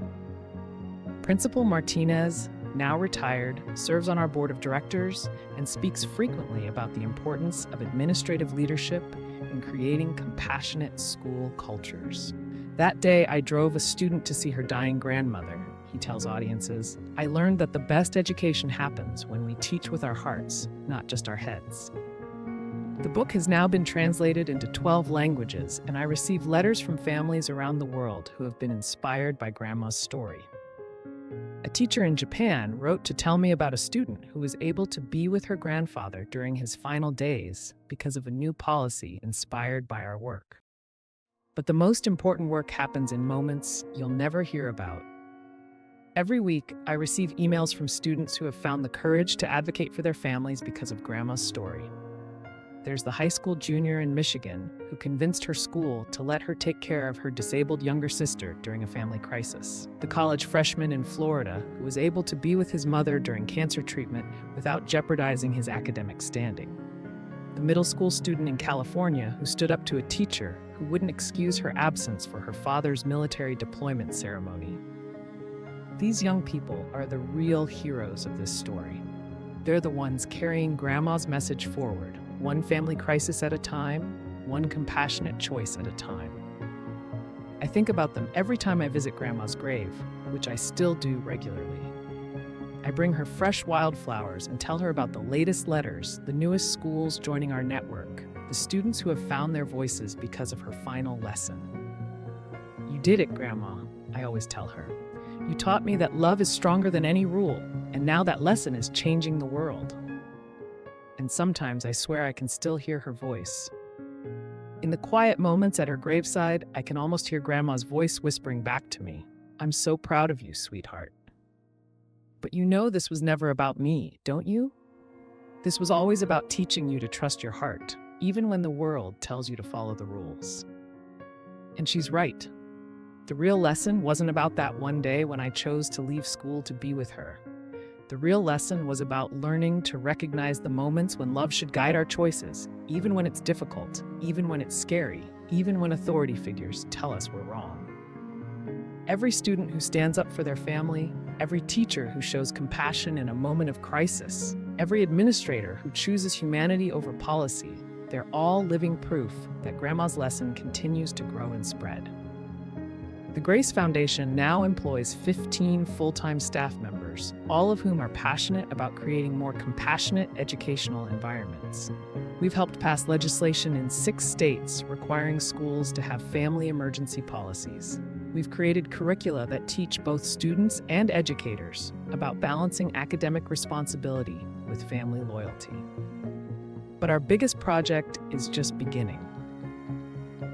Principal Martinez, now retired, serves on our board of directors and speaks frequently about the importance of administrative leadership in creating compassionate school cultures. "That day, I drove a student to see her dying grandmother," he tells audiences. "I learned that the best education happens when we teach with our hearts, not just our heads." The book has now been translated into 12 languages, and I receive letters from families around the world who have been inspired by Grandma's story. A teacher in Japan wrote to tell me about a student who was able to be with her grandfather during his final days because of a new policy inspired by our work. But the most important work happens in moments you'll never hear about. Every week, I receive emails from students who have found the courage to advocate for their families because of Grandma's story. There's the high school junior in Michigan who convinced her school to let her take care of her disabled younger sister during a family crisis. The college freshman in Florida who was able to be with his mother during cancer treatment without jeopardizing his academic standing. The middle school student in California who stood up to a teacher who wouldn't excuse her absence for her father's military deployment ceremony. These young people are the real heroes of this story. They're the ones carrying Grandma's message forward, one family crisis at a time, one compassionate choice at a time. I think about them every time I visit Grandma's grave, which I still do regularly. I bring her fresh wildflowers and tell her about the latest letters, the newest schools joining our network, the students who have found their voices because of her final lesson. You did it, Grandma," I always tell her. "You taught me that love is stronger than any rule, and now that lesson is changing the world." And sometimes I swear I can still hear her voice. In the quiet moments at her graveside, I can almost hear Grandma's voice whispering back to me, "I'm so proud of you, sweetheart." But you know this was never about me, don't you? This was always about teaching you to trust your heart, even when the world tells you to follow the rules. And she's right. The real lesson wasn't about that one day when I chose to leave school to be with her. The real lesson was about learning to recognize the moments when love should guide our choices, even when it's difficult, even when it's scary, even when authority figures tell us we're wrong. Every student who stands up for their family, every teacher who shows compassion in a moment of crisis, every administrator who chooses humanity over policy, they're all living proof that Grandma's lesson continues to grow and spread. The Grace Foundation now employs 15 full-time staff members, all of whom are passionate about creating more compassionate educational environments. We've helped pass legislation in 6 states requiring schools to have family emergency policies. We've created curricula that teach both students and educators about balancing academic responsibility with family loyalty. But our biggest project is just beginning.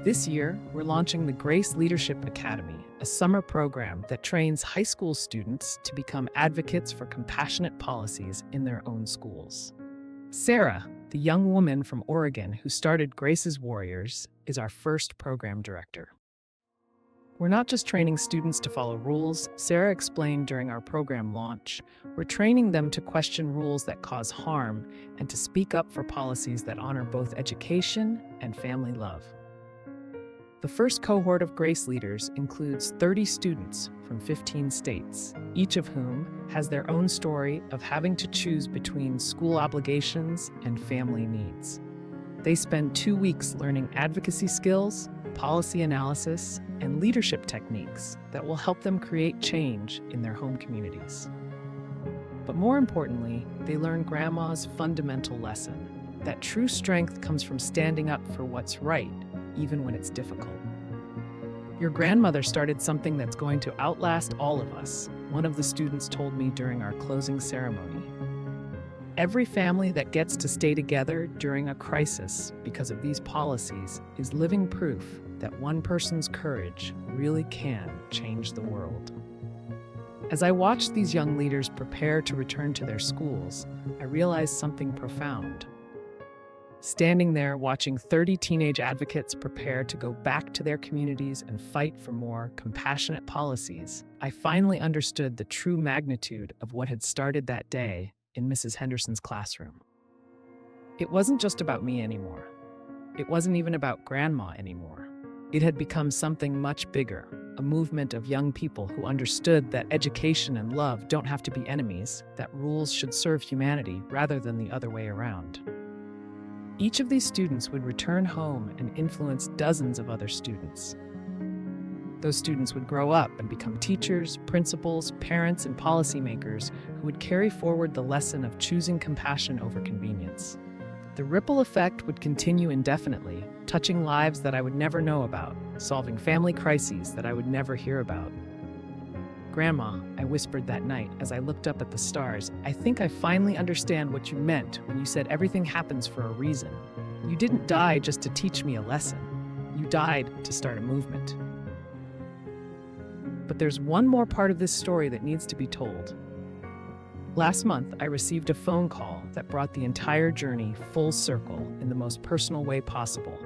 This year, we're launching the Grace Leadership Academy, a summer program that trains high school students to become advocates for compassionate policies in their own schools. Sarah, the young woman from Oregon who started Grace's Warriors, is our first program director. We're not just training students to follow rules, Sarah explained during our program launch. We're training them to question rules that cause harm and to speak up for policies that honor both education and family love. The first cohort of Grace leaders includes 30 students from 15 states, each of whom has their own story of having to choose between school obligations and family needs. They spend 2 weeks learning advocacy skills, policy analysis, and leadership techniques that will help them create change in their home communities. But more importantly, they learn Grandma's fundamental lesson, that true strength comes from standing up for what's right, even when it's difficult. "Your grandmother started something that's going to outlast all of us," one of the students told me during our closing ceremony. Every family that gets to stay together during a crisis because of these policies is living proof that one person's courage really can change the world. As I watched these young leaders prepare to return to their schools, I realized something profound. Standing there watching 30 teenage advocates prepare to go back to their communities and fight for more compassionate policies, I finally understood the true magnitude of what had started that day in Mrs. Henderson's classroom. It wasn't just about me anymore. It wasn't even about Grandma anymore. It had become something much bigger, a movement of young people who understood that education and love don't have to be enemies, that rules should serve humanity rather than the other way around. Each of these students would return home and influence dozens of other students. Those students would grow up and become teachers, principals, parents, and policymakers who would carry forward the lesson of choosing compassion over convenience. The ripple effect would continue indefinitely, touching lives that I would never know about, solving family crises that I would never hear about. "Grandma," I whispered that night as I looked up at the stars, "I think I finally understand what you meant when you said everything happens for a reason. You didn't die just to teach me a lesson. You died to start a movement." But there's one more part of this story that needs to be told. Last month, I received a phone call that brought the entire journey full circle in the most personal way possible.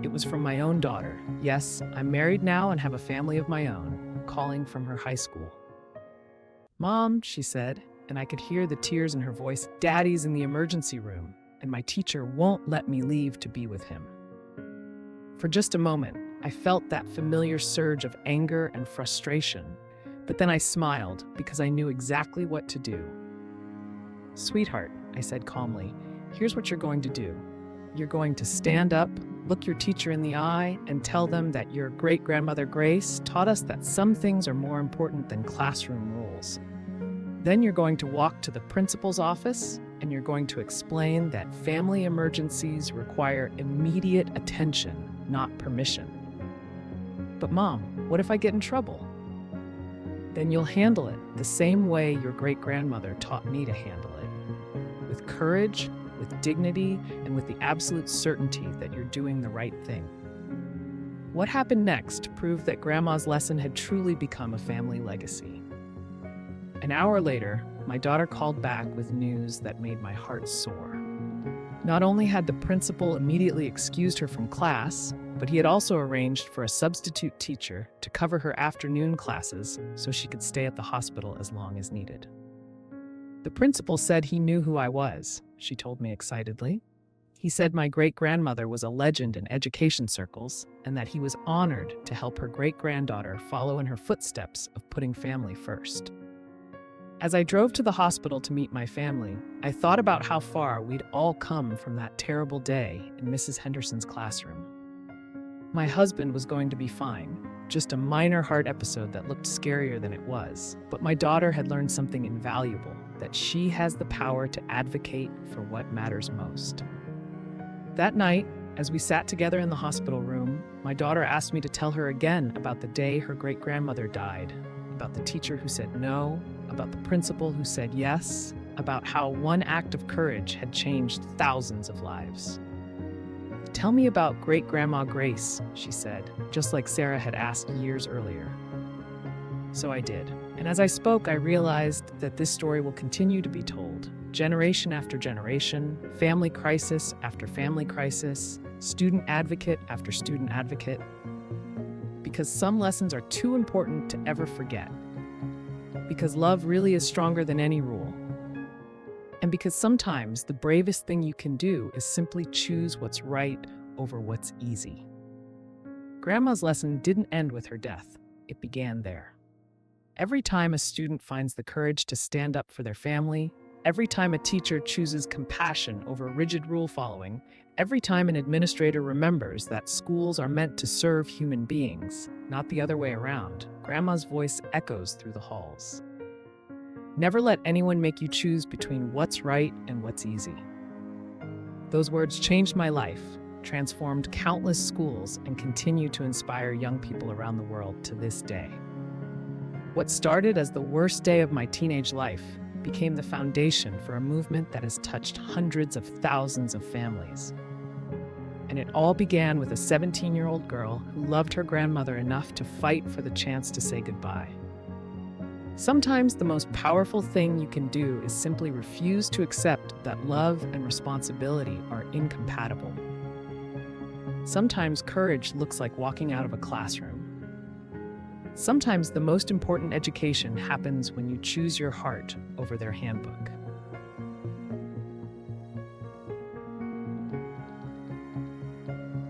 It was from my own daughter. Yes, I'm married now and have a family of my own, calling from her high school. "Mom," she said, and I could hear the tears in her voice, "Daddy's in the emergency room, and my teacher won't let me leave to be with him." For just a moment, I felt that familiar surge of anger and frustration, but then I smiled because I knew exactly what to do. "Sweetheart," I said calmly, "here's what you're going to do. You're going to stand up, look your teacher in the eye, and tell them that your great-grandmother Grace taught us that some things are more important than classroom rules. Then you're going to walk to the principal's office, and you're going to explain that family emergencies require immediate attention, not permission. "But Mom, what if I get in trouble?" "Then you'll handle it the same way your great-grandmother taught me to handle it. With courage, with dignity, and with the absolute certainty that you're doing the right thing." What happened next proved that Grandma's lesson had truly become a family legacy. An hour later, my daughter called back with news that made my heart soar. Not only had the principal immediately excused her from class, but he had also arranged for a substitute teacher to cover her afternoon classes so she could stay at the hospital as long as needed. "The principal said he knew who I was," she told me excitedly. "He said my great-grandmother was a legend in education circles and that he was honored to help her great-granddaughter follow in her footsteps of putting family first." As I drove to the hospital to meet my family, I thought about how far we'd all come from that terrible day in Mrs. Henderson's classroom. My husband was going to be fine, just a minor heart episode that looked scarier than it was. But my daughter had learned something invaluable, that she has the power to advocate for what matters most. That night, as we sat together in the hospital room, my daughter asked me to tell her again about the day her great-grandmother died, about the teacher who said no, about the principal who said yes, about how one act of courage had changed thousands of lives. "Tell me about Great-Grandma Grace," she said, just like Sarah had asked years earlier. So I did. And as I spoke, I realized that this story will continue to be told, generation after generation, family crisis after family crisis, student advocate after student advocate, because some lessons are too important to ever forget. Because love really is stronger than any rule. And because sometimes the bravest thing you can do is simply choose what's right over what's easy. Grandma's lesson didn't end with her death. It began there. Every time a student finds the courage to stand up for their family, every time a teacher chooses compassion over rigid rule following, every time an administrator remembers that schools are meant to serve human beings, not the other way around, Grandma's voice echoes through the halls. Never let anyone make you choose between what's right and what's easy. Those words changed my life, transformed countless schools, and continue to inspire young people around the world to this day. What started as the worst day of my teenage life became the foundation for a movement that has touched hundreds of thousands of families. And it all began with a 17-year-old girl who loved her grandmother enough to fight for the chance to say goodbye. Sometimes the most powerful thing you can do is simply refuse to accept that love and responsibility are incompatible. Sometimes courage looks like walking out of a classroom. Sometimes the most important education happens when you choose your heart over their handbook.